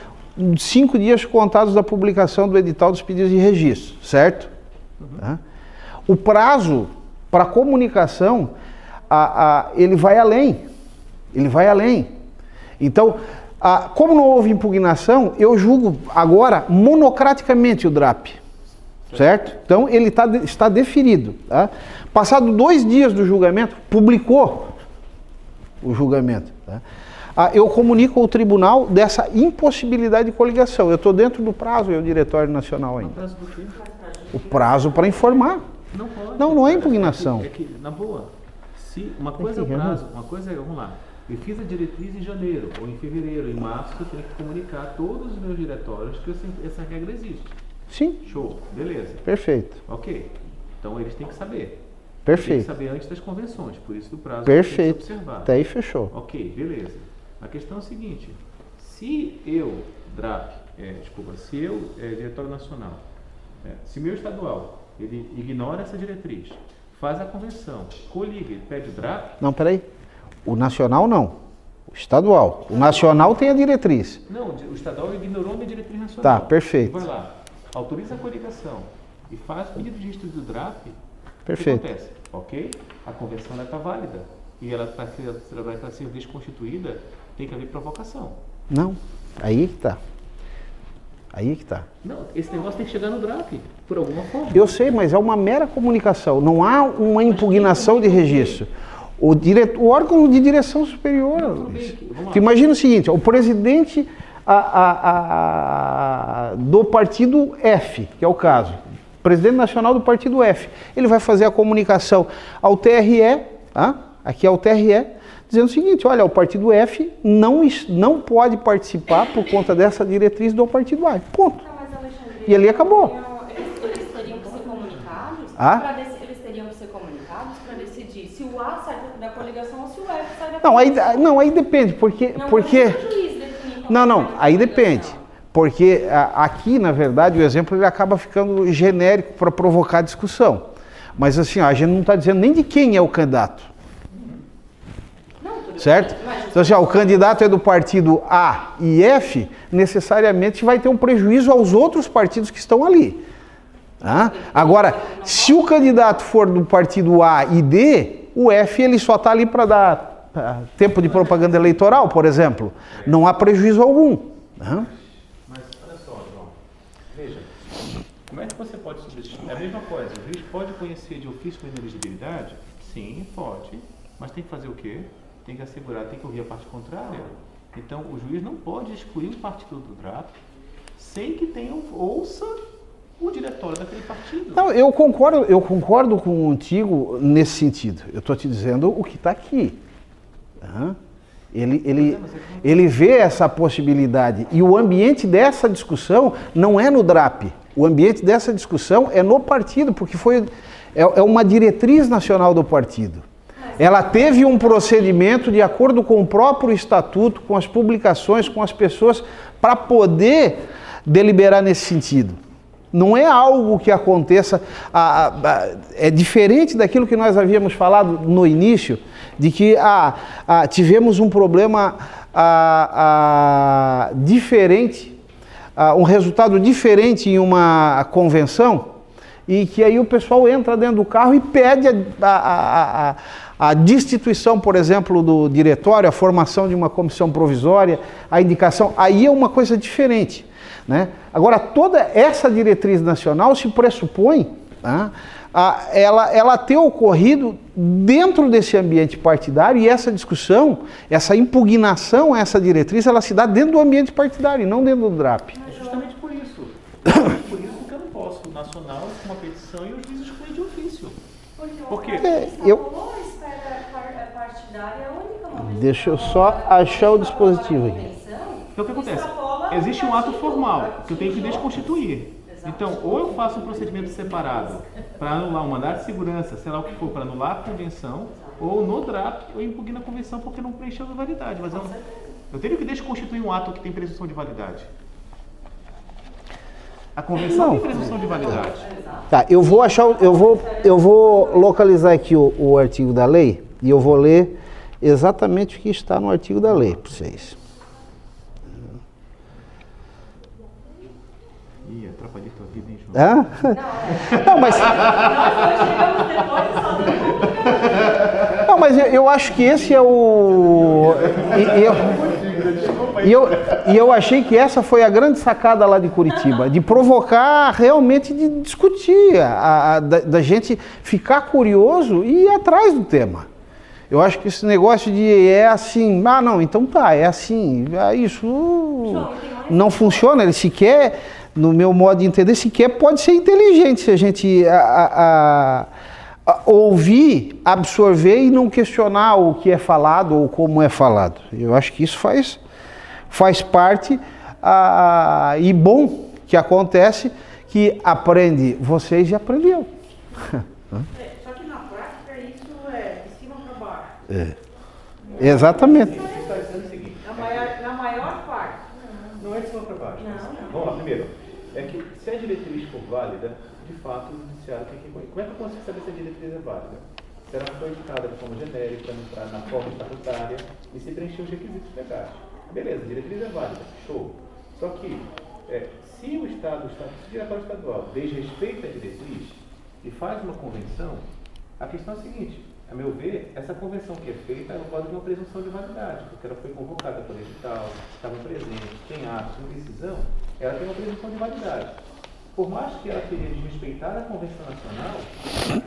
Speaker 1: 5 dias contados da publicação do edital dos pedidos de registro, certo? Tá? O prazo para comunicação, ele vai além. Ele vai além. Então, como não houve impugnação, eu julgo agora monocraticamente o DRAP. Certo? Então, ele está deferido. Tá? Passado 2 dias do julgamento, publicou o julgamento. Tá? Eu comunico ao tribunal dessa impossibilidade de coligação. Eu estou dentro do prazo, o Diretório Nacional ainda.
Speaker 5: No prazo do quê?
Speaker 1: O prazo para informar.
Speaker 5: Não pode.
Speaker 1: Não é impugnação.
Speaker 5: É que, na boa, se uma coisa é o prazo, uma coisa é, vamos lá, eu fiz a diretriz em janeiro, ou em fevereiro, em março, eu tenho que comunicar a todos os meus diretórios que essa regra existe.
Speaker 1: Sim.
Speaker 5: Show, beleza.
Speaker 1: Perfeito.
Speaker 5: Ok. Então eles têm que saber.
Speaker 1: Perfeito.
Speaker 5: Tem que saber antes das convenções, por isso do prazo
Speaker 1: Perfeito.
Speaker 5: tem que ser observado.
Speaker 1: Até aí fechou.
Speaker 5: Ok, beleza. A questão é a seguinte, se eu, DRAP, Diretório Nacional, se meu estadual, ele ignora essa diretriz, faz a convenção, coliga, ele pede o DRAP...
Speaker 1: Não, peraí. O nacional não. O estadual. O nacional tem a diretriz.
Speaker 5: Não, o estadual ignorou a minha diretriz nacional.
Speaker 1: Tá, perfeito.
Speaker 5: Vai lá, autoriza a coligação e faz o pedido de registro do DRAP,
Speaker 1: Perfeito.
Speaker 5: o que acontece? Ok, a convenção está válida e ela para ser desconstituída tem que haver provocação.
Speaker 1: Não. Aí que está. Aí que está.
Speaker 5: Não, esse negócio tem que chegar no DRAP, por alguma forma.
Speaker 1: Eu sei, mas é uma mera comunicação. Não há uma impugnação de registro. O órgão de direção superior.
Speaker 5: Não, tudo bem, vamos lá.
Speaker 1: Tu imagina o seguinte, o presidente do partido F, que é o caso, presidente nacional do partido F, ele vai fazer a comunicação ao TRE, aqui ao TRE, dizendo o seguinte, olha, o partido F não pode participar por conta dessa diretriz do partido A. Ponto.
Speaker 4: Não, mas Alexandre,
Speaker 1: E ali acabou.
Speaker 2: Eles teriam que ser comunicados
Speaker 4: eles teriam que ser comunicados para decidir se o A sai da coligação ou se o F sai da
Speaker 1: Não, aí depende, porque aí depende. Porque aqui, na verdade, o exemplo ele acaba ficando genérico para provocar discussão. Mas assim, a gente não está dizendo nem de quem é o candidato. Certo? Então, assim, o candidato é do partido A e F, necessariamente vai ter um prejuízo aos outros partidos que estão ali. Agora, se o candidato for do partido A e D, o F ele só está ali para dar tempo de propaganda eleitoral, por exemplo. Não há prejuízo algum.
Speaker 5: Mas olha só, João, veja, como é que você pode substituir? É a mesma coisa, o juiz pode conhecer de ofício com inelegibilidade? Sim, pode, mas tem que fazer o quê? Tem que assegurar, tem que ouvir a parte contrária. Então, o juiz não pode excluir um partido do DRAP sem que ouça o diretório daquele partido.
Speaker 1: Não, eu concordo contigo nesse sentido. Eu estou te dizendo o que está aqui. Tá? Ele vê essa possibilidade. E o ambiente dessa discussão não é no DRAP. O ambiente dessa discussão é no partido, porque é uma diretriz nacional do partido. Ela teve um procedimento de acordo com o próprio estatuto, com as publicações, com as pessoas, para poder deliberar nesse sentido. Não é algo que aconteça, é diferente daquilo que nós havíamos falado no início, de que tivemos um problema diferente, um resultado diferente em uma convenção, e que aí o pessoal entra dentro do carro e pede a destituição, por exemplo, do diretório, a formação de uma comissão provisória, a indicação, aí é uma coisa diferente. Né? Agora, toda essa diretriz nacional se pressupõe ela ter ocorrido dentro desse ambiente partidário, e essa discussão, essa impugnação a essa diretriz, ela se dá dentro do ambiente partidário e não dentro do DRAP.
Speaker 5: É justamente por isso. Por isso que eu não posso, o nacional, com uma petição e os juízes excluem de ofício. Porque
Speaker 4: a esfera partidária é a única uma.
Speaker 1: Deixa eu só achar o dispositivo aqui.
Speaker 5: Então o que acontece? Existe um ato formal que eu tenho que desconstituir. Então, ou eu faço um procedimento separado para anular um mandato de segurança, sei lá o que for, para anular a convenção, ou no DRAP eu impugno a convenção porque não preencheu a validade. Mas eu tenho que desconstituir um ato que tem presunção de validade. A convenção tem presunção de validade.
Speaker 1: Tá, eu vou localizar aqui o artigo da lei e eu vou ler exatamente o que está no artigo da lei para vocês.
Speaker 5: Ih, atrapalhei tua vida, hein, João?
Speaker 1: Não, mas... Não, mas eu acho que esse é o... E eu achei que essa foi a grande sacada lá de Curitiba, de provocar realmente, de discutir, da gente ficar curioso e ir atrás do tema. Eu acho que esse negócio de é assim, não, então tá, é assim, isso não funciona, ele sequer, no meu modo de entender, sequer pode ser inteligente se a gente ouvir, absorver e não questionar o que é falado ou como é falado. Eu acho que isso faz parte e bom que acontece, que aprende vocês e aprendeu.
Speaker 2: Só que na prática isso é de cima para baixo.
Speaker 1: Exatamente.
Speaker 5: Você está dizendo o seguinte.
Speaker 2: Na maior parte.
Speaker 5: Não é de cima para baixo.
Speaker 2: Não.
Speaker 5: Vamos lá, primeiro. É que se a diretriz for válida, de fato o judiciário tem que... Como é que eu consigo saber se a diretriz é válida? Se ela foi indicada de forma genérica, na forma estatutária e se preencher os requisitos legais. Beleza, a diretriz é válida, show. Só que, se o diretório estadual desrespeita a diretriz e faz uma convenção, a questão é a seguinte: a meu ver, essa convenção que é feita, ela pode ter uma presunção de validade, porque ela foi convocada pelo edital, estavam presentes, tem atos, tem decisão, ela tem uma presunção de validade. Por mais que ela queria desrespeitar a Convenção Nacional,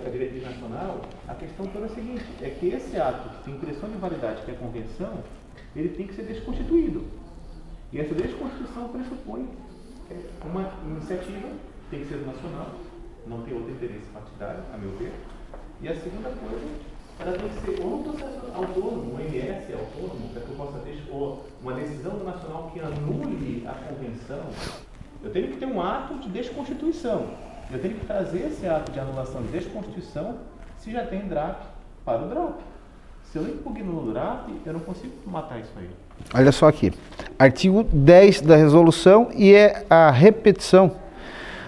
Speaker 5: a diretriz nacional, a questão toda é a seguinte: é que esse ato de impressão de validade, que é a convenção, ele tem que ser desconstituído. E essa desconstituição pressupõe uma iniciativa, tem que ser nacional, não tem outro interesse partidário, a meu ver. E a segunda coisa, ela tem que ser ou um processo autônomo, um MS autônomo, para que eu possa ter uma decisão do nacional que anule a convenção. Eu tenho que ter um ato de desconstituição. Eu tenho que trazer esse ato de anulação de desconstituição se já tem DRAP para o DRAP. Se eu não impugno no DRAP, eu não consigo matar isso aí.
Speaker 1: Olha só aqui, artigo 10 da resolução, e é a repetição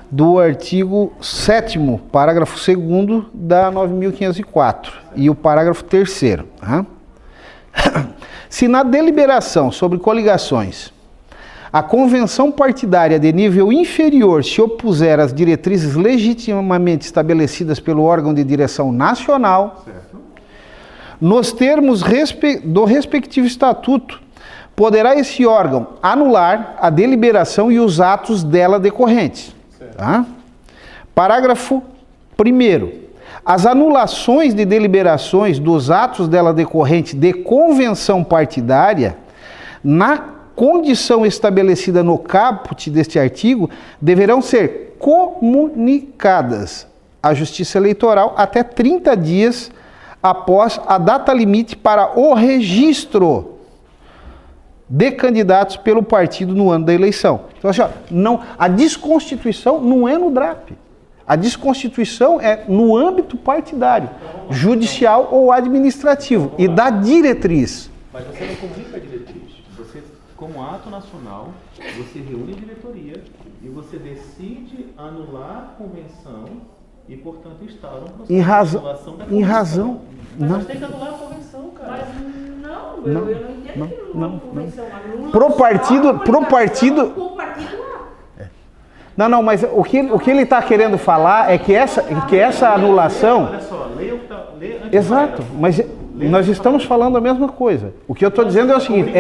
Speaker 1: do artigo 7º, parágrafo 2º da 9.504 e o parágrafo 3º. Tá? Se na deliberação sobre coligações a convenção partidária de nível inferior se opuser às diretrizes legitimamente estabelecidas pelo órgão de direção nacional, certo, nos termos do respectivo estatuto, poderá esse órgão anular a deliberação e os atos dela decorrentes. Tá? Parágrafo 1º. As anulações de deliberações dos atos dela decorrente de convenção partidária na condição estabelecida no caput deste artigo, deverão ser comunicadas à Justiça Eleitoral até 30 dias após a data limite para o registro de candidatos pelo partido no ano da eleição. Então, assim, ó, não, a desconstituição não é no DRAP. A desconstituição é no âmbito partidário, judicial ou administrativo, e da diretriz.
Speaker 5: Mas você não comunica a diretriz. Você, como ato nacional, você reúne a diretoria e você decide anular a convenção e, portanto, instaura um processo de anulação da convenção.
Speaker 1: Em razão.
Speaker 5: Mas
Speaker 1: Não.
Speaker 5: nós temos que anular a convenção, cara.
Speaker 2: Mas não, eu não entendo que não convenção.
Speaker 1: Pro partido Não, mas o que ele está querendo falar é que essa anulação...
Speaker 5: Olha só, lê antes.
Speaker 1: Exato, mas nós estamos falando a mesma coisa. O que eu estou dizendo é o seguinte,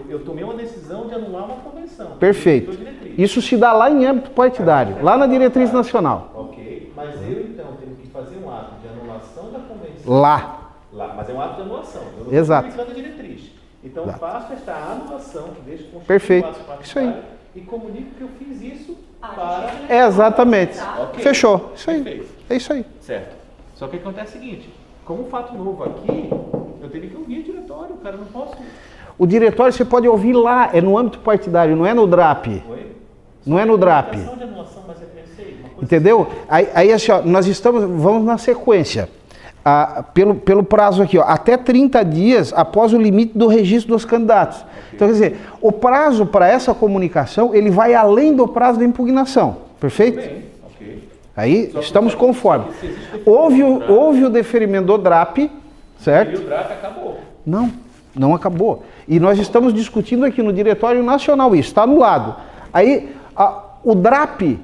Speaker 5: Eu tomei uma decisão de anular uma convenção.
Speaker 1: Perfeito. Isso se dá lá em âmbito partidário, lá na diretriz nacional.
Speaker 5: Ok, mas eu então tenho que fazer um ato de anulação da convenção.
Speaker 1: Lá.
Speaker 5: Mas é um ato de anulação. Eu não
Speaker 1: Exato.
Speaker 5: estou comunicando a diretriz. Então
Speaker 1: Exato.
Speaker 5: faço esta anulação que deixa constituir
Speaker 1: Perfeito.
Speaker 5: um ato partidário
Speaker 1: Isso aí.
Speaker 5: e comunico que eu fiz isso para...
Speaker 1: Exatamente.
Speaker 5: Ok.
Speaker 1: Fechou. Isso aí.
Speaker 5: Perfeito.
Speaker 1: É isso aí.
Speaker 5: Certo. Só que acontece o seguinte, como fato novo aqui, eu teria que ouvir o diretório, cara, eu não posso...
Speaker 1: O diretório você pode ouvir lá, é no âmbito partidário, não é no DRAP.
Speaker 5: Oi?
Speaker 1: Não é no DRAP.
Speaker 5: De anulação, mas eu pensei, uma coisa
Speaker 1: Entendeu? Aí assim, ó, vamos na sequência. Pelo prazo aqui, ó, até 30 dias após o limite do registro dos candidatos. Okay. Então, quer dizer, o prazo para essa comunicação, ele vai além do prazo da impugnação. Perfeito?
Speaker 5: bem, ok.
Speaker 1: Aí estamos conformes. Houve o deferimento do DRAP, certo?
Speaker 5: E o DRAP acabou.
Speaker 1: Não acabou. E nós estamos discutindo aqui no Diretório Nacional isso, está anulado. Aí, o DRAP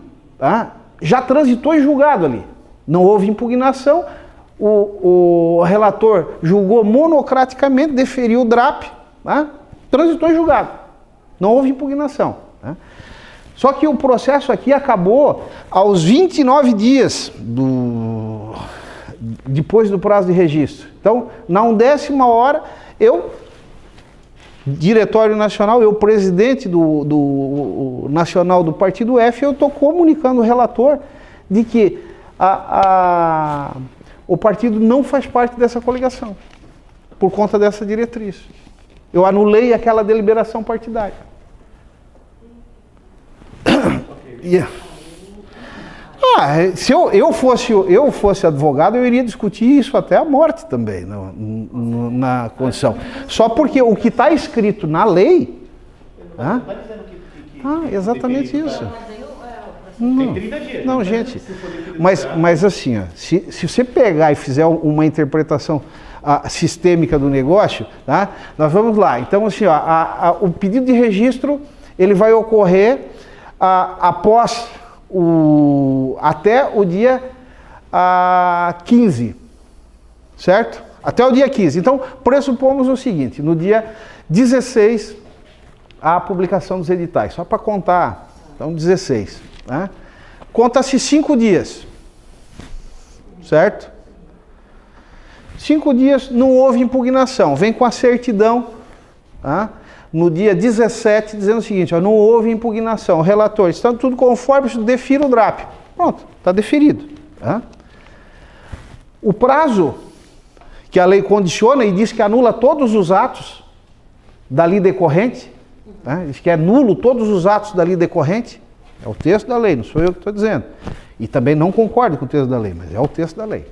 Speaker 1: já transitou em julgado ali. Não houve impugnação, o relator julgou monocraticamente, deferiu o DRAP, transitou em julgado. Não houve impugnação. Só que o processo aqui acabou aos 29 dias depois do prazo de registro. Então, na 1ª hora, Diretório Nacional, eu presidente do Nacional do Partido F, eu estou comunicando ao relator de que o partido não faz parte dessa coligação, por conta dessa diretriz. Eu anulei aquela deliberação partidária. Se eu fosse advogado, eu iria discutir isso até a morte também, na condição. Só porque o que está escrito na lei... exatamente isso.
Speaker 5: Tem 30 dias.
Speaker 1: Não, gente, mas assim, ó, se você pegar e fizer uma interpretação sistêmica do negócio, tá? Nós vamos lá. Então, assim, ó, o pedido de registro, ele vai ocorrer após até o dia 15, certo? Até o dia 15. Então, pressupomos o seguinte, no dia 16, a publicação dos editais, só para contar, então 16, né? Conta-se 5 dias, certo? 5 dias, não houve impugnação, vem com a certidão, no dia 17, dizendo o seguinte, não houve impugnação, relator, está tudo conforme, defira o DRAP. Pronto, está deferido. O prazo que a lei condiciona e diz que anula todos os atos dali decorrente, diz que é nulo todos os atos dali decorrente, é o texto da lei, não sou eu que estou dizendo. E também não concordo com o texto da lei, mas é o texto da lei.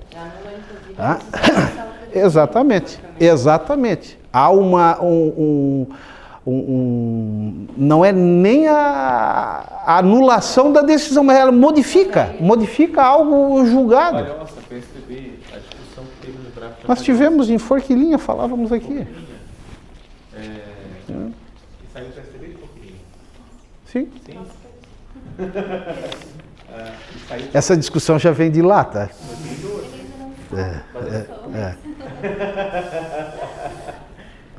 Speaker 1: Exatamente. Há não é nem a anulação da decisão, mas ela modifica algo julgado.
Speaker 5: Olha, nossa, percebi a discussão que teve no draft.
Speaker 1: Nós tivemos em Forquilinha, falávamos aqui.
Speaker 5: E saiu PSDB de Forquilinha?
Speaker 1: Sim.
Speaker 5: Saiu
Speaker 1: Essa discussão já vem de lá, tá?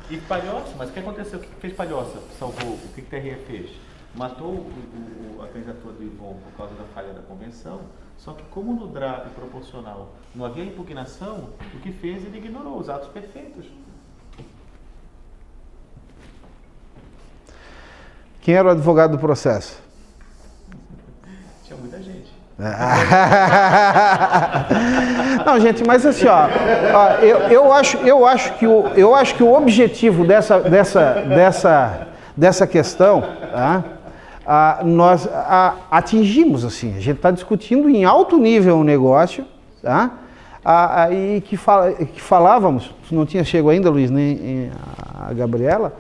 Speaker 5: E Palhoça, mas o que aconteceu? O que fez Palhoça? Salvou? O que o TRE fez? Matou a candidatura do Ivon por causa da falha da convenção, só que como no DRAP proporcional não havia impugnação, o que fez, ele ignorou os atos perfeitos.
Speaker 1: Quem era o advogado do processo?
Speaker 5: Tinha muita gente.
Speaker 1: Não, gente, mas assim, ó, eu acho que o objetivo dessa questão, tá? Nós atingimos, assim, a gente está discutindo em alto nível um negócio, tá? E que falávamos, não tinha chego ainda, Luiz, nem a Gabriela,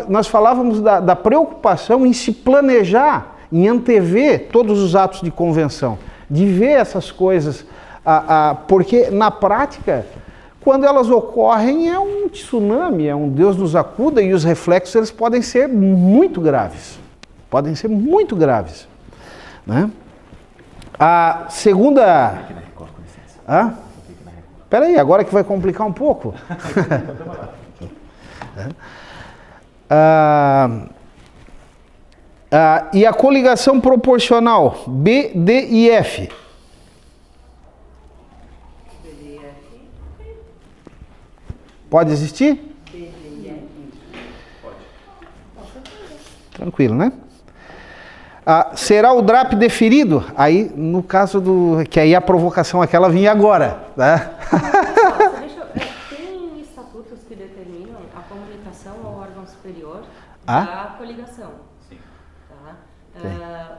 Speaker 1: nós falávamos da preocupação em se planejar, em antever todos os atos de convenção, de ver essas coisas, porque na prática, quando elas ocorrem, é um tsunami, é um Deus nos acuda, e os reflexos eles podem ser muito graves, né? A segunda... Espera aí, agora que vai complicar um pouco. E a coligação proporcional B, D e F? Pode existir? Tranquilo, né? Será o DRAP deferido? Aí, no caso que aí a provocação aquela vinha agora, né?
Speaker 4: Tem estatutos que determinam a comunicação ao órgão superior
Speaker 1: Ah?
Speaker 4: da coligação.
Speaker 5: Sim.
Speaker 4: Tá?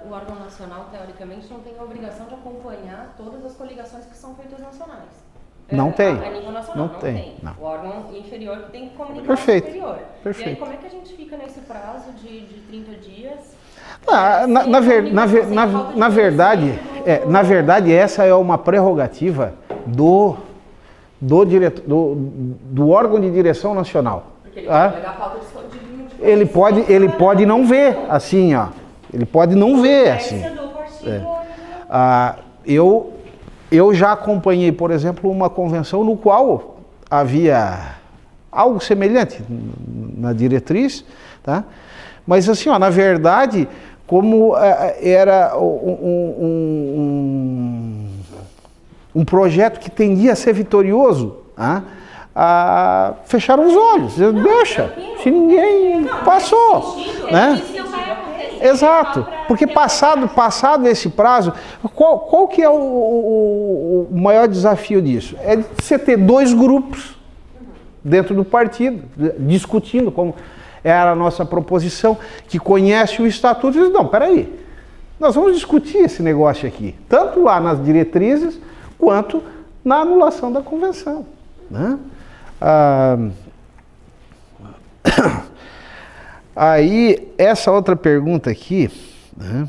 Speaker 4: O órgão nacional, teoricamente, não tem a obrigação de acompanhar todas as coligações que são feitas nacionais.
Speaker 1: Não tem.
Speaker 4: A nível nacional,
Speaker 1: Não
Speaker 4: não
Speaker 1: tem,
Speaker 4: tem.
Speaker 1: não.
Speaker 4: O órgão inferior que tem que comunicar
Speaker 1: Perfeito,
Speaker 4: ao superior.
Speaker 1: perfeito.
Speaker 4: E aí, como é que a gente fica nesse prazo de 30 dias?
Speaker 1: Na verdade, essa é uma prerrogativa do órgão de direção nacional.
Speaker 4: Porque ele pode pegar a falta de
Speaker 1: Ele pode não ver, assim, ó. Ele pode não ver, assim. Eu já acompanhei, por exemplo, uma convenção no qual havia algo semelhante na diretriz, tá? Mas assim, ó, na verdade, como era um projeto que tendia a ser vitorioso, fecharam os olhos, deixa, se ninguém passou, né? Exato, porque passado esse prazo, qual que é o maior desafio disso? É você ter dois grupos dentro do partido, discutindo como era a nossa proposição, que conhece o estatuto e diz, não, peraí, nós vamos discutir esse negócio aqui, tanto lá nas diretrizes, quanto na anulação da convenção, né? Aí, essa outra pergunta aqui, né?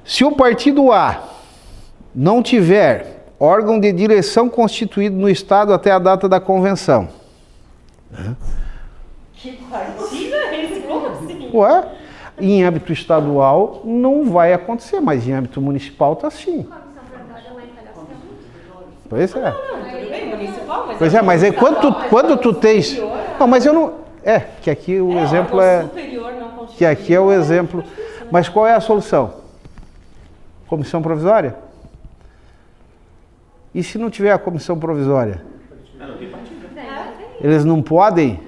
Speaker 1: Se o partido A não tiver órgão de direção constituído no Estado até a data da convenção, né?
Speaker 4: Que partido é esse? Como assim?
Speaker 1: Ué, em âmbito estadual não vai acontecer, mas em âmbito municipal está sim. Pois é.
Speaker 4: Tudo bem, municipal, mas
Speaker 1: Pois é, mas aí quando tu tens... Não, mas eu não... que aqui o exemplo é... Que aqui é o exemplo... Mas qual é a solução? Comissão provisória? E se não tiver a comissão provisória? Eles não podem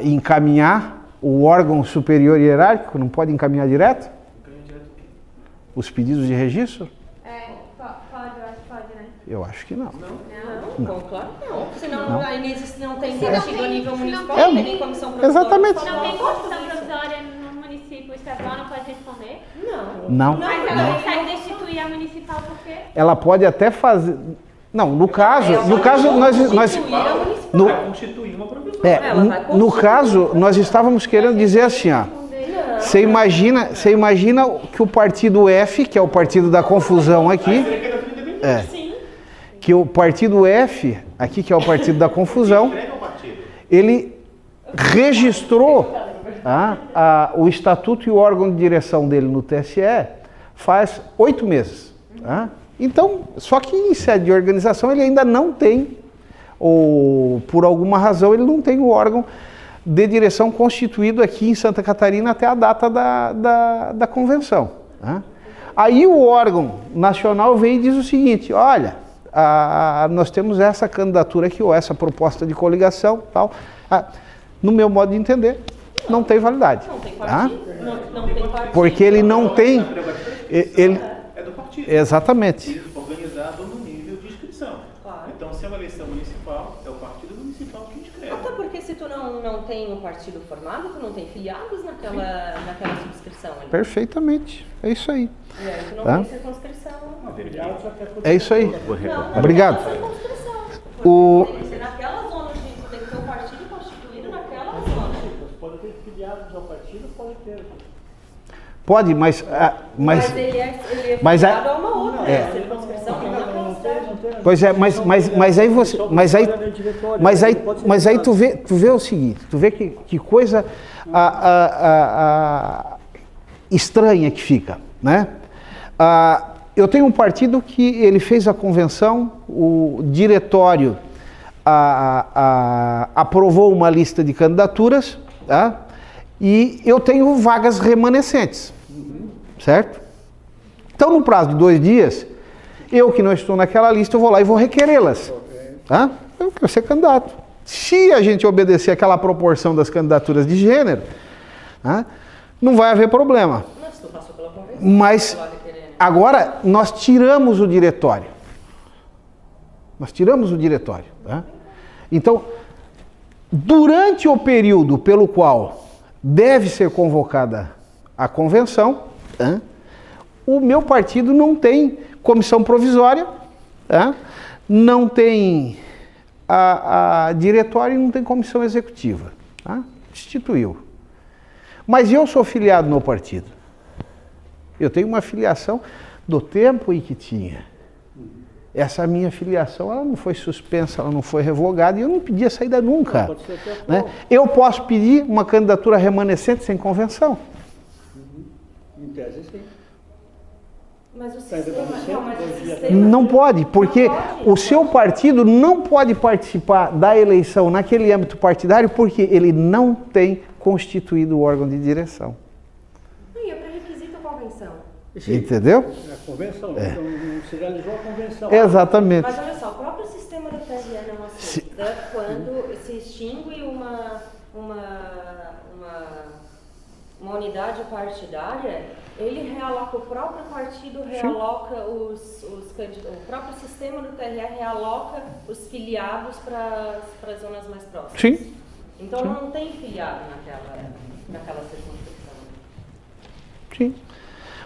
Speaker 1: encaminhar o órgão superior hierárquico? Não pode encaminhar direto? Os pedidos de registro?
Speaker 2: Pode, né?
Speaker 1: Eu acho que não.
Speaker 4: Não, claro que não. Senão não tem garantido a nível municipal,
Speaker 1: É,
Speaker 4: não tem nem comissão provisória.
Speaker 1: exatamente.
Speaker 2: Não tem comissão provisória no município estadual, não pode responder?
Speaker 1: Não.
Speaker 2: Mas ela consegue destituir a municipal porque...
Speaker 1: Ela pode até fazer... Não, no caso nós
Speaker 5: Vai constituir uma provisória.
Speaker 1: nós estávamos querendo dizer assim, ó. Você imagina que o partido F, que é o partido da confusão aqui, que o partido F, aqui que é o partido da confusão, ele registrou o estatuto e o órgão de direção dele no TSE faz 8 meses. Então, só que em sede de organização ele ainda não tem, ou por alguma razão ele não tem o órgão de direção constituído aqui em Santa Catarina até a data da convenção. Aí o órgão nacional vem e diz o seguinte, olha, nós temos essa candidatura aqui, ou essa proposta de coligação, tal. no meu modo de entender, não tem validade.
Speaker 4: Não tem
Speaker 1: Tá?
Speaker 4: partido. Não tem partido.
Speaker 1: Porque ele não tem... Ele,
Speaker 5: É do partido.
Speaker 1: exatamente.
Speaker 5: Organizado no nível de inscrição.
Speaker 4: Claro.
Speaker 5: Então, se é uma eleição municipal, é o partido municipal que inscreve.
Speaker 4: Até porque se tu não tem um partido formado, tu não tem filiados naquela subscrição ali.
Speaker 1: Perfeitamente. É isso aí.
Speaker 4: E aí tu não
Speaker 1: Tá?
Speaker 4: tem circunscrição.
Speaker 3: Filiados até por-
Speaker 1: É isso aí.
Speaker 4: Não,
Speaker 1: Obrigado.
Speaker 4: Não, circunscrição.
Speaker 1: O-
Speaker 4: Tem que ser naquela zona, gente. Tu tem que ter um partido constituído naquela zona.
Speaker 3: Pode ter filiados ao partido, pode ter.
Speaker 1: Pode, mas...
Speaker 4: Mas ele é
Speaker 1: mas a-
Speaker 4: filiado a uma outra
Speaker 1: É.
Speaker 4: circunscrição, não naquela cidade.
Speaker 1: Pois é, mas aí você... Mas aí tu vê o seguinte, tu vê que coisa estranha que fica, né? Eu tenho um partido que ele fez a convenção, o diretório aprovou uma lista de candidaturas, tá? E eu tenho vagas remanescentes, certo? Então, no prazo de 2 dias, eu que não estou naquela lista, eu vou lá e vou requerê-las, tá? Eu quero ser candidato. Se a gente obedecer aquela proporção das candidaturas de gênero, tá? Não vai haver problema.
Speaker 4: Mas tu passou pela convenção.
Speaker 1: Mas
Speaker 4: tu vai requerer, né?
Speaker 1: agora nós tiramos o diretório. Nós tiramos o diretório. Tá? Então, durante o período pelo qual deve ser convocada a convenção, tá? O meu partido não tem comissão provisória, tá? Não tem a diretório e não tem comissão executiva. Tá? Instituiu. Mas eu sou filiado no partido. Eu tenho uma filiação do tempo em que tinha. Essa minha filiação, ela não foi suspensa, ela não foi revogada e eu não pedi a saída nunca.
Speaker 3: Pode ser até
Speaker 1: Né? Eu posso pedir uma candidatura remanescente sem convenção.
Speaker 3: em tese, sim.
Speaker 4: Mas o
Speaker 3: Mas
Speaker 4: sistema,
Speaker 3: você-
Speaker 4: não, mas o
Speaker 3: você-
Speaker 4: sistema...
Speaker 1: Não pode, porque
Speaker 4: Não pode.
Speaker 1: o seu partido não pode participar da eleição naquele âmbito partidário porque ele não tem constituído o órgão de direção.
Speaker 4: E é pré-requisito a convenção.
Speaker 3: Sim,
Speaker 1: Entendeu?
Speaker 3: é a convenção, então não se realizou a convenção.
Speaker 1: Exatamente.
Speaker 4: Mas olha só, o próprio sistema do TRE não aceita quando se extingue uma unidade partidária, ele realoca, o próprio partido realoca o próprio sistema do TRE realoca os filiados para as zonas mais próximas.
Speaker 1: Sim.
Speaker 4: Então não tem filiado naquela circunscrição.
Speaker 1: Sim.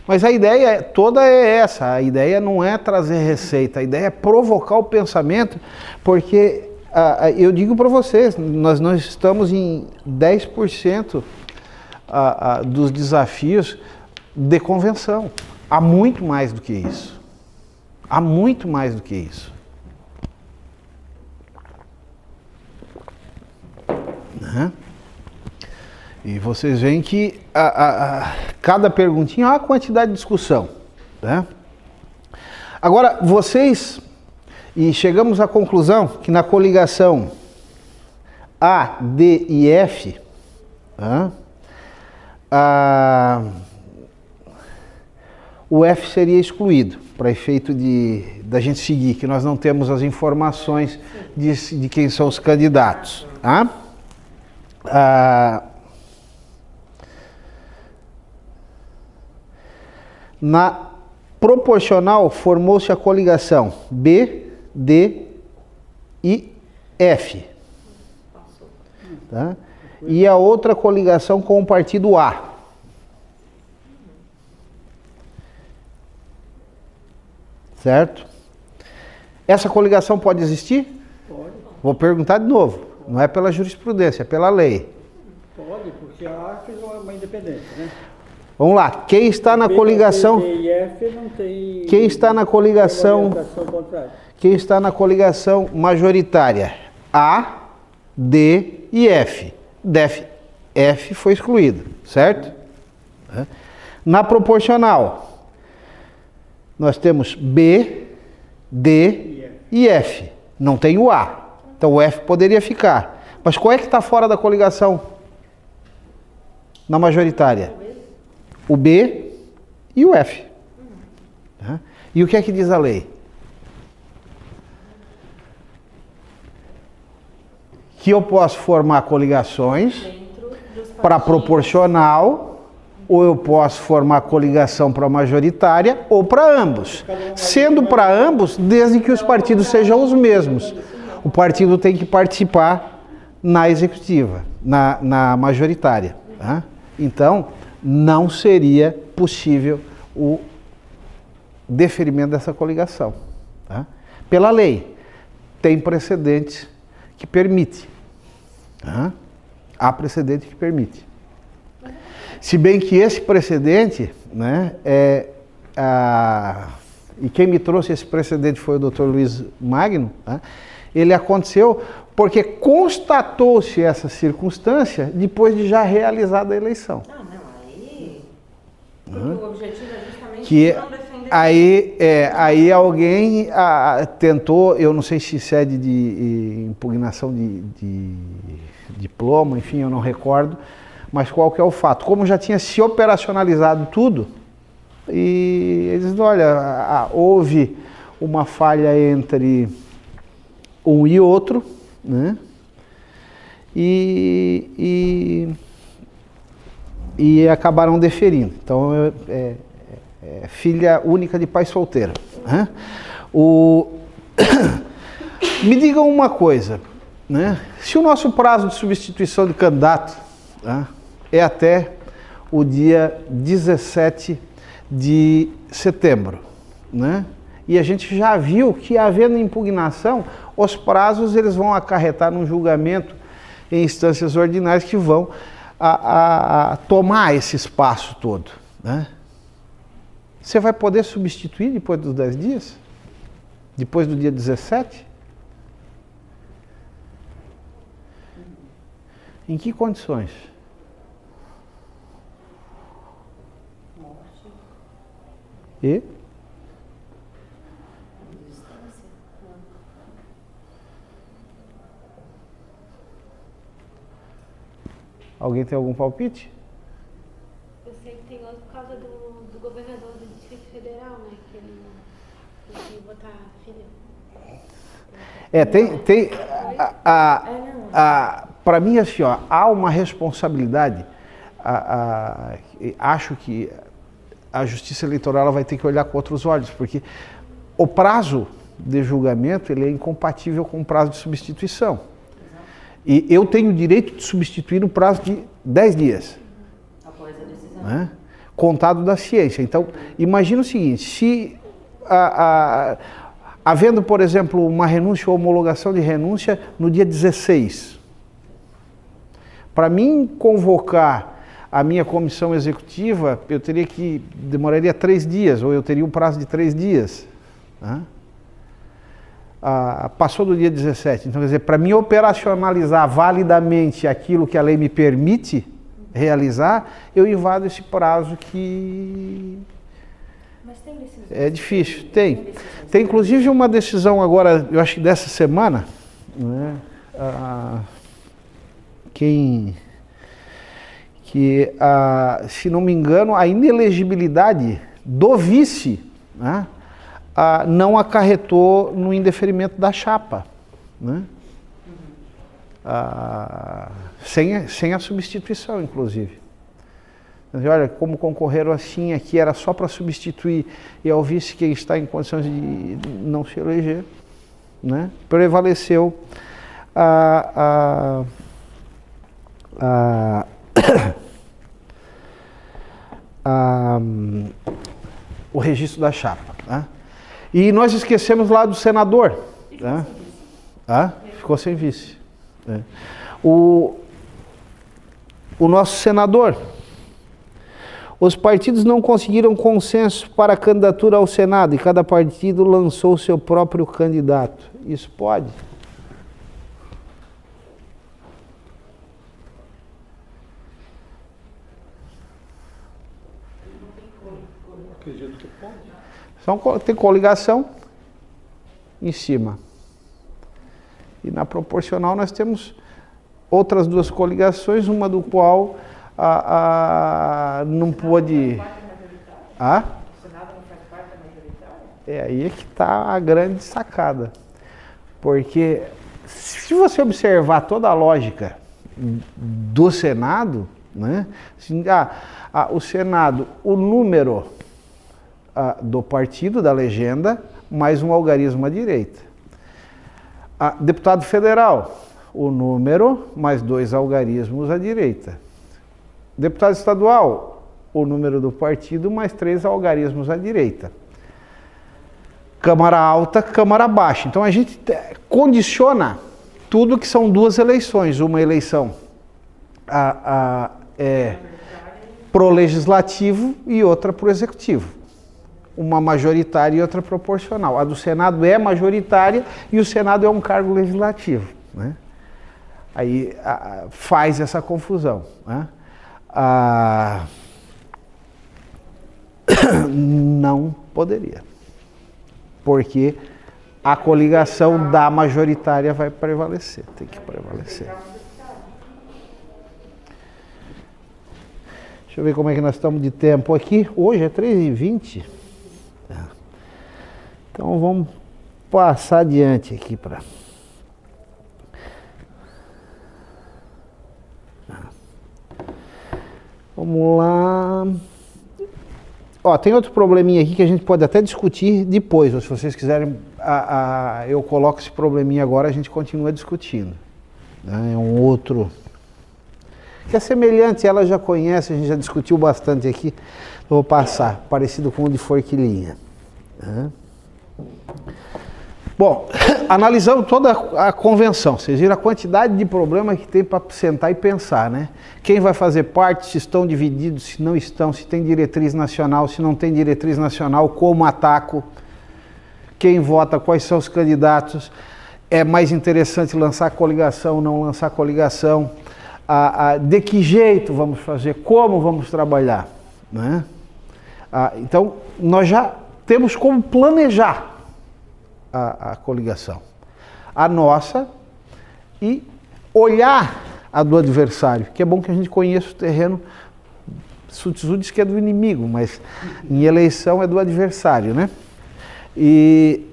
Speaker 1: Mas a ideia toda é essa, a ideia não é trazer receita, a ideia é provocar o pensamento, porque eu digo para vocês, nós não estamos em 10% dos desafios de convenção. Há muito mais do que isso. Há muito mais do que isso. Né? E vocês veem que cada perguntinha há uma quantidade de discussão. Né? Agora, vocês, e chegamos à conclusão que na coligação A, D e F, né, o F seria excluído, para efeito da gente seguir, que nós não temos as informações de quem são os candidatos. Tá? Na proporcional, formou-se a coligação B, D e F. Tá? E a outra coligação com o partido A. Certo? Essa coligação pode existir?
Speaker 3: Pode,
Speaker 1: Vou perguntar de novo. Não é pela jurisprudência, é pela lei.
Speaker 3: pode, porque a A fez uma independência, né?
Speaker 1: Vamos lá. Quem está na
Speaker 3: B,
Speaker 1: coligação?
Speaker 3: D e F não tem...
Speaker 1: Quem está na coligação?
Speaker 3: orientação contrária.
Speaker 1: Quem está na coligação majoritária? A, D e F. F foi excluído, certo? Na proporcional, nós temos B, D e F. Não tem o A. Então o F poderia ficar. Mas qual é que está fora da coligação? Na majoritária? O B e o F. Tá? E o que é que diz a lei? que eu posso formar coligações
Speaker 4: Dentro dos
Speaker 1: para
Speaker 4: partidos.
Speaker 1: proporcional, ou eu posso formar coligação para majoritária, ou para ambos. Sendo para ambos, desde que os partidos sejam os mesmos. O partido tem que participar na executiva, na majoritária. Tá? Então, não seria possível o deferimento dessa coligação. Tá? Pela lei, tem precedentes que permite. Tá? Há precedente que permite. Se bem que esse precedente, né, e quem me trouxe esse precedente foi o Dr. Luiz Magno, tá? Ele aconteceu porque constatou-se essa circunstância depois de já realizada a eleição.
Speaker 4: Ah, não, aí... Porque o objetivo é justamente
Speaker 1: Que
Speaker 4: não defender...
Speaker 1: aí alguém tentou, eu não sei se sede de impugnação de diploma, enfim, eu não recordo, mas qual que é o fato? Como já tinha se operacionalizado tudo, e eles dizem, olha, houve uma falha entre um e outro, né? E acabaram deferindo. Então, filha única de pai solteiro. Né? Me digam uma coisa, né? Se o nosso prazo de substituição de candidato, tá, é até o dia 17 de setembro, né? E a gente já viu que, havendo impugnação, os prazos eles vão acarretar num julgamento em instâncias ordinárias que vão tomar esse espaço todo. Né? Você vai poder substituir depois dos 10 dias? Depois do dia 17? Em que condições? E? Alguém tem algum palpite?
Speaker 7: Eu sei que tem outro por causa do governador do Distrito Federal, né? Que ele não conseguiu botar filho.
Speaker 1: Para mim, assim, ó, há uma responsabilidade. Acho que a Justiça Eleitoral ela vai ter que olhar com outros olhos, porque o prazo de julgamento ele é incompatível com o prazo de substituição. E eu tenho o direito de substituir no prazo de 10 dias.
Speaker 4: Após a decisão.
Speaker 1: Né? Contado da ciência. Então, imagina o seguinte, se havendo, por exemplo, uma renúncia ou homologação de renúncia no dia 16, para mim convocar a minha comissão executiva, demoraria 3 dias, ou eu teria um prazo de 3 dias. Né? Passou do dia 17, então quer dizer, para mim operacionalizar validamente aquilo que a lei me permite realizar, eu invado esse prazo que
Speaker 4: Mas tem decisões.
Speaker 1: é difícil. Tem inclusive uma decisão agora, eu acho que dessa semana, né? Se não me engano, a inelegibilidade do vice, né? Não acarretou no indeferimento da chapa, né? Sem a substituição, inclusive. Mas, olha, como concorreram assim aqui, era só para substituir e ao vice quem está em condições de não se eleger, né? Prevaleceu o registro da chapa, né? E nós esquecemos lá do senador, né? Ficou sem vice. Né? O nosso senador, os partidos não conseguiram consenso para a candidatura ao Senado e cada partido lançou seu próprio candidato. Isso pode?
Speaker 3: Acredito que pode.
Speaker 1: Tem coligação em cima. E na proporcional nós temos outras 2 coligações, uma do qual não pôde...
Speaker 2: O Senado não faz parte da majoritária?
Speaker 1: Aí é que está a grande sacada. Porque se você observar toda a lógica do Senado, né? O Senado, o número do partido, da legenda, mais um algarismo à direita. Deputado federal, o número mais 2 algarismos à direita. Deputado estadual, o número do partido mais 3 algarismos à direita. Câmara alta, Câmara baixa. Então a gente condiciona tudo que são 2 eleições. Uma eleição pro legislativo e outra pro executivo. Uma majoritária e outra proporcional. A do Senado é majoritária e o Senado é um cargo legislativo, né? Aí faz essa confusão, né? Não poderia, porque a coligação da majoritária vai prevalecer, tem que prevalecer. Deixa eu ver como é que nós estamos de tempo aqui. Hoje é 3h20. Então vamos passar adiante aqui para... Vamos lá. Tem outro probleminha aqui que a gente pode até discutir depois, ou se vocês quiserem, eu coloco esse probleminha agora, a gente continua discutindo. É um outro... que é semelhante, ela já conhece, a gente já discutiu bastante aqui, eu vou passar, parecido com o de forquilhinha. Bom, analisamos toda a convenção, vocês viram a quantidade de problemas que tem para sentar e pensar, né? Quem vai fazer parte, se estão divididos, se não estão, se tem diretriz nacional, se não tem diretriz nacional, como ataco, quem vota, quais são os candidatos, é mais interessante lançar coligação, não lançar coligação, de que jeito vamos fazer, como vamos trabalhar, né? Então, nós já temos como planejar a coligação, a nossa, e olhar a do adversário, que é bom que a gente conheça o terreno. Sun Tzu diz que é do inimigo, mas em eleição é do adversário, né? E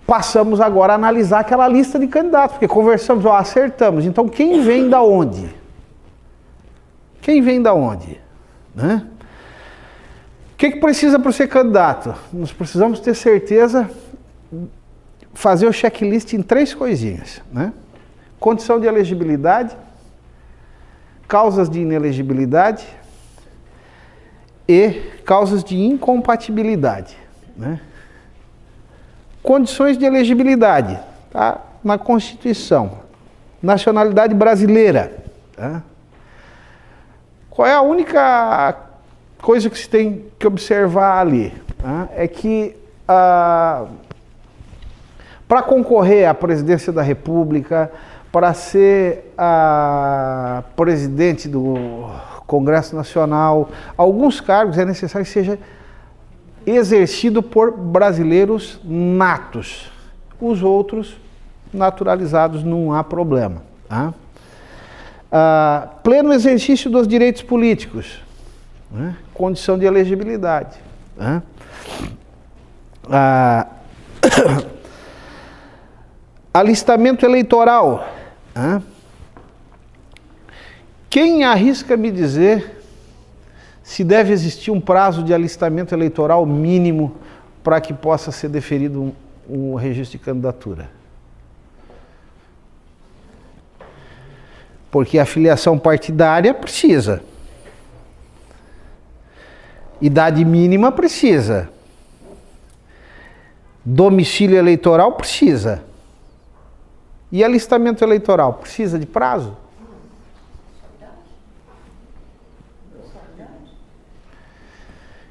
Speaker 1: passamos agora a analisar aquela lista de candidatos, porque conversamos, acertamos. Então, quem vem da onde? Quem vem da onde? Né? O que precisa para ser candidato? Nós precisamos ter certeza, fazer o checklist em 3 coisinhas, né? Condição de elegibilidade, causas de inelegibilidade e causas de incompatibilidade, né? Condições de elegibilidade, tá na Constituição. Nacionalidade brasileira, tá? Qual é a única coisa que se tem que observar ali? Tá? É que para concorrer à presidência da República, para ser presidente do Congresso Nacional, alguns cargos é necessário que seja exercido por brasileiros natos. Os outros, naturalizados, não há problema. Tá? Pleno exercício dos direitos políticos, né? Condição de elegibilidade. Né? Alistamento eleitoral. Né? Quem arrisca me dizer se deve existir um prazo de alistamento eleitoral mínimo para que possa ser deferido um registro de candidatura? Porque a filiação partidária precisa. Idade mínima precisa. Domicílio eleitoral precisa. E alistamento eleitoral precisa de prazo?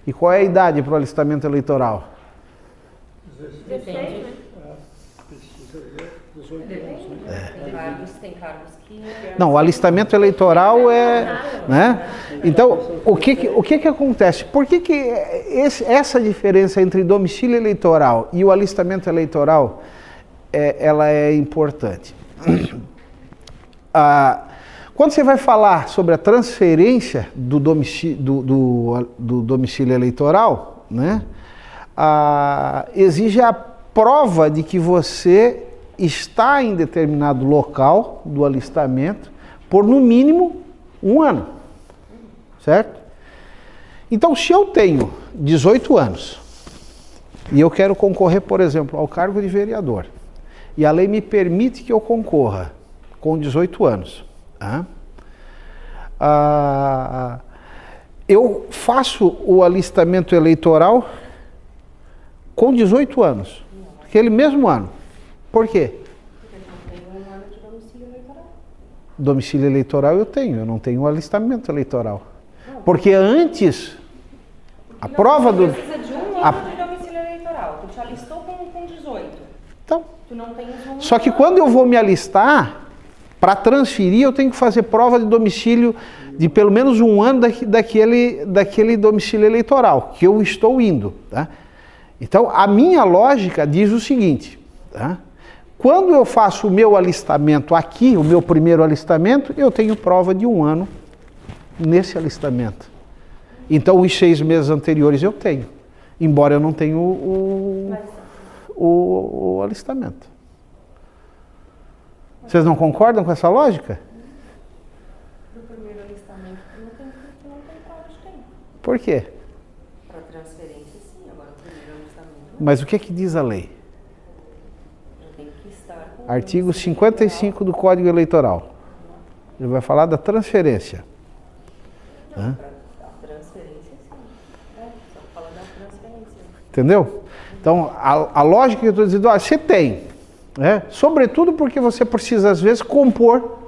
Speaker 1: E qual é a idade para o alistamento eleitoral?
Speaker 7: 16, né?
Speaker 3: Precisa de 18 anos, né?
Speaker 4: Tem cargos que...
Speaker 1: Não, o alistamento eleitoral é... Né? Então, o que acontece? Por que essa diferença entre domicílio eleitoral e o alistamento eleitoral ela é importante? Quando você vai falar sobre a transferência do domicílio eleitoral, né, exige a prova de que você estar em determinado local do alistamento por no mínimo 1 ano, certo? Então, se eu tenho 18 anos e eu quero concorrer, por exemplo, ao cargo de vereador, e a lei me permite que eu concorra com 18 anos, tá? Eu faço o alistamento eleitoral com 18 anos, aquele mesmo ano. Por quê?
Speaker 4: Porque não tem 1 ano de domicílio eleitoral.
Speaker 1: Domicílio eleitoral eu não tenho o alistamento eleitoral. Porque antes, a prova do...
Speaker 4: Precisa de 1 ano de domicílio eleitoral. Tu te alistou com 18.
Speaker 1: Então,
Speaker 4: Tu não tens 1
Speaker 1: só que quando eu vou me alistar, para transferir eu tenho que fazer prova de domicílio de pelo menos 1 ano daquele domicílio eleitoral, que eu estou indo. Tá? Então, a minha lógica diz o seguinte, tá? Quando eu faço o meu alistamento aqui, o meu primeiro alistamento, eu tenho prova de 1 ano nesse alistamento. Então, os 6 meses anteriores eu tenho, embora eu não tenha o alistamento. Vocês não concordam com essa lógica?
Speaker 4: Do primeiro alistamento, tu não tem prova de tempo.
Speaker 1: Por quê?
Speaker 4: Para transferência, sim. Agora, o primeiro alistamento não.
Speaker 1: Mas o que é que diz a lei?
Speaker 4: Já tem que estar com
Speaker 1: Artigo 55 do Código Eleitoral. Ele vai falar da transferência. Hã?
Speaker 4: a transferência, sim. Só fala da transferência.
Speaker 1: Entendeu? Então, a lógica que eu estou dizendo, você tem, né? Sobretudo porque você precisa, às vezes, compor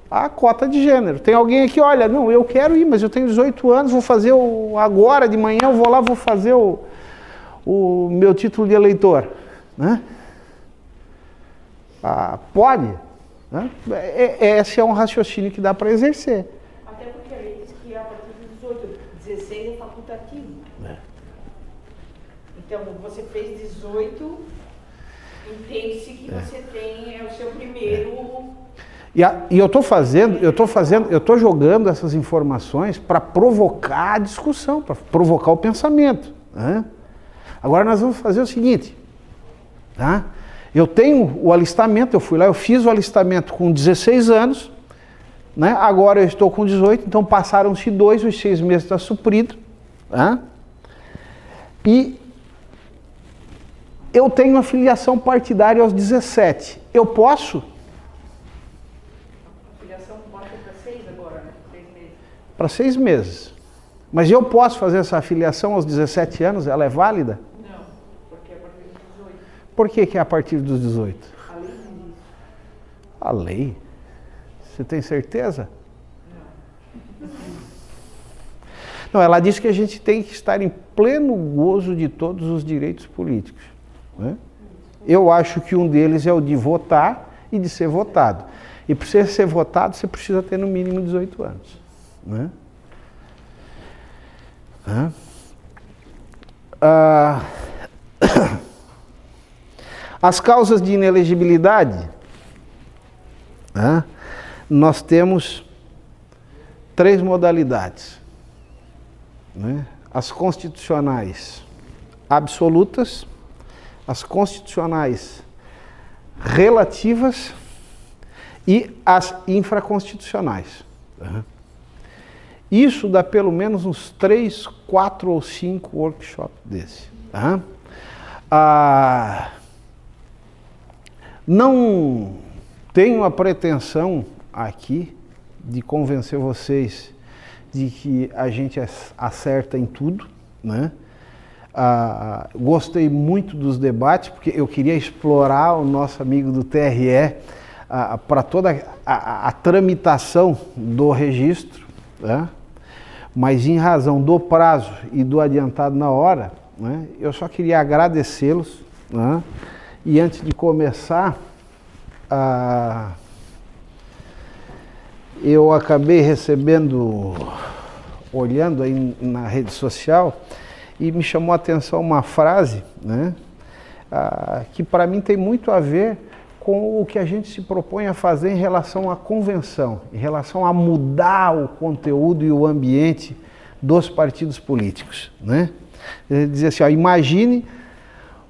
Speaker 1: a cota de gênero. Tem alguém aqui, olha, não, eu quero ir, mas eu tenho 18 anos, vou fazer agora de manhã, eu vou lá, vou fazer o meu título de eleitor. Né? Pode. Né? Esse é um raciocínio que dá para exercer.
Speaker 2: Até porque a lei diz que a partir dos 18, 16 é facultativo. Então, você fez 18, entende-se que você tem, é o seu primeiro...
Speaker 1: E eu estou jogando essas informações para provocar a discussão, para provocar o pensamento. Né? Agora nós vamos fazer o seguinte, tá? Eu tenho o alistamento, eu fui lá, eu fiz o alistamento com 16 anos, né? Agora eu estou com 18, então passaram-se 2, os 6 meses está suprido, tá? E eu tenho a filiação partidária aos 17. Eu posso?
Speaker 2: A filiação bota para 6 agora, né? 6 meses.
Speaker 1: Para 6 meses. Mas eu posso fazer essa filiação aos 17 anos? Ela é válida?
Speaker 2: Não, porque é a partir dos 18.
Speaker 1: Por que é a partir dos 18?
Speaker 2: A lei diz isso.
Speaker 1: A lei? Você tem certeza? Não, ela diz que a gente tem que estar em pleno gozo de todos os direitos políticos. Né? Eu acho que um deles é o de votar e de ser votado. E para você ser votado, você precisa ter no mínimo 18 anos. Né? As causas de inelegibilidade, nós temos 3 modalidades. Né? As constitucionais absolutas, as constitucionais relativas e as infraconstitucionais. Isso dá pelo menos uns 3, 4 ou 5 workshops desse. Não tenho a pretensão aqui de convencer vocês de que a gente acerta em tudo, né? Gostei muito dos debates, porque eu queria explorar o nosso amigo do TRE para toda a tramitação do registro, né? Mas em razão do prazo e do adiantado na hora, né, eu só queria agradecê-los, né? E antes de começar, eu acabei recebendo, olhando aí na rede social, e me chamou a atenção uma frase, né, que para mim tem muito a ver com o que a gente se propõe a fazer em relação à convenção, em relação a mudar o conteúdo e o ambiente dos partidos políticos. Né? Ele dizia assim, imagine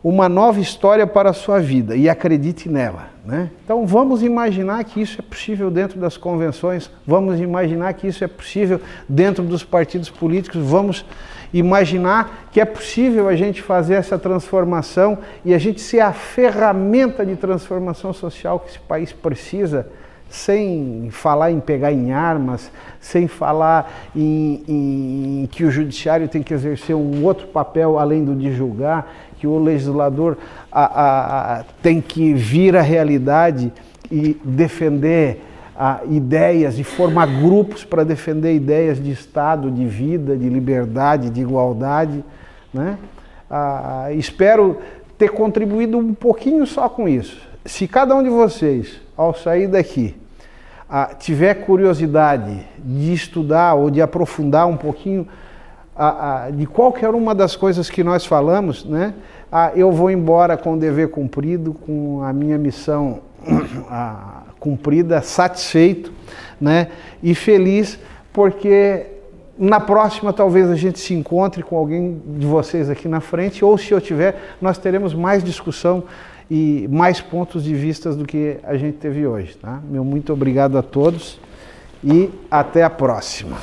Speaker 1: uma nova história para a sua vida e acredite nela, né? Então vamos imaginar que isso é possível dentro das convenções, vamos imaginar que isso é possível dentro dos partidos políticos, vamos imaginar que é possível a gente fazer essa transformação e a gente ser a ferramenta de transformação social que esse país precisa, sem falar em pegar em armas, sem falar em que o judiciário tem que exercer um outro papel além do de julgar, que o legislador tem que vir à realidade e defender ideias e formar grupos para defender ideias de Estado, de vida, de liberdade, de igualdade, né? Espero ter contribuído um pouquinho só com isso. Se cada um de vocês, ao sair daqui, tiver curiosidade de estudar ou de aprofundar um pouquinho de qualquer uma das coisas que nós falamos, né? Eu vou embora com o dever cumprido, com a minha missão cumprida, satisfeito, né? E feliz, porque na próxima talvez a gente se encontre com alguém de vocês aqui na frente, ou se eu tiver, nós teremos mais discussão e mais pontos de vista do que a gente teve hoje, tá? Meu muito obrigado a todos e até a próxima.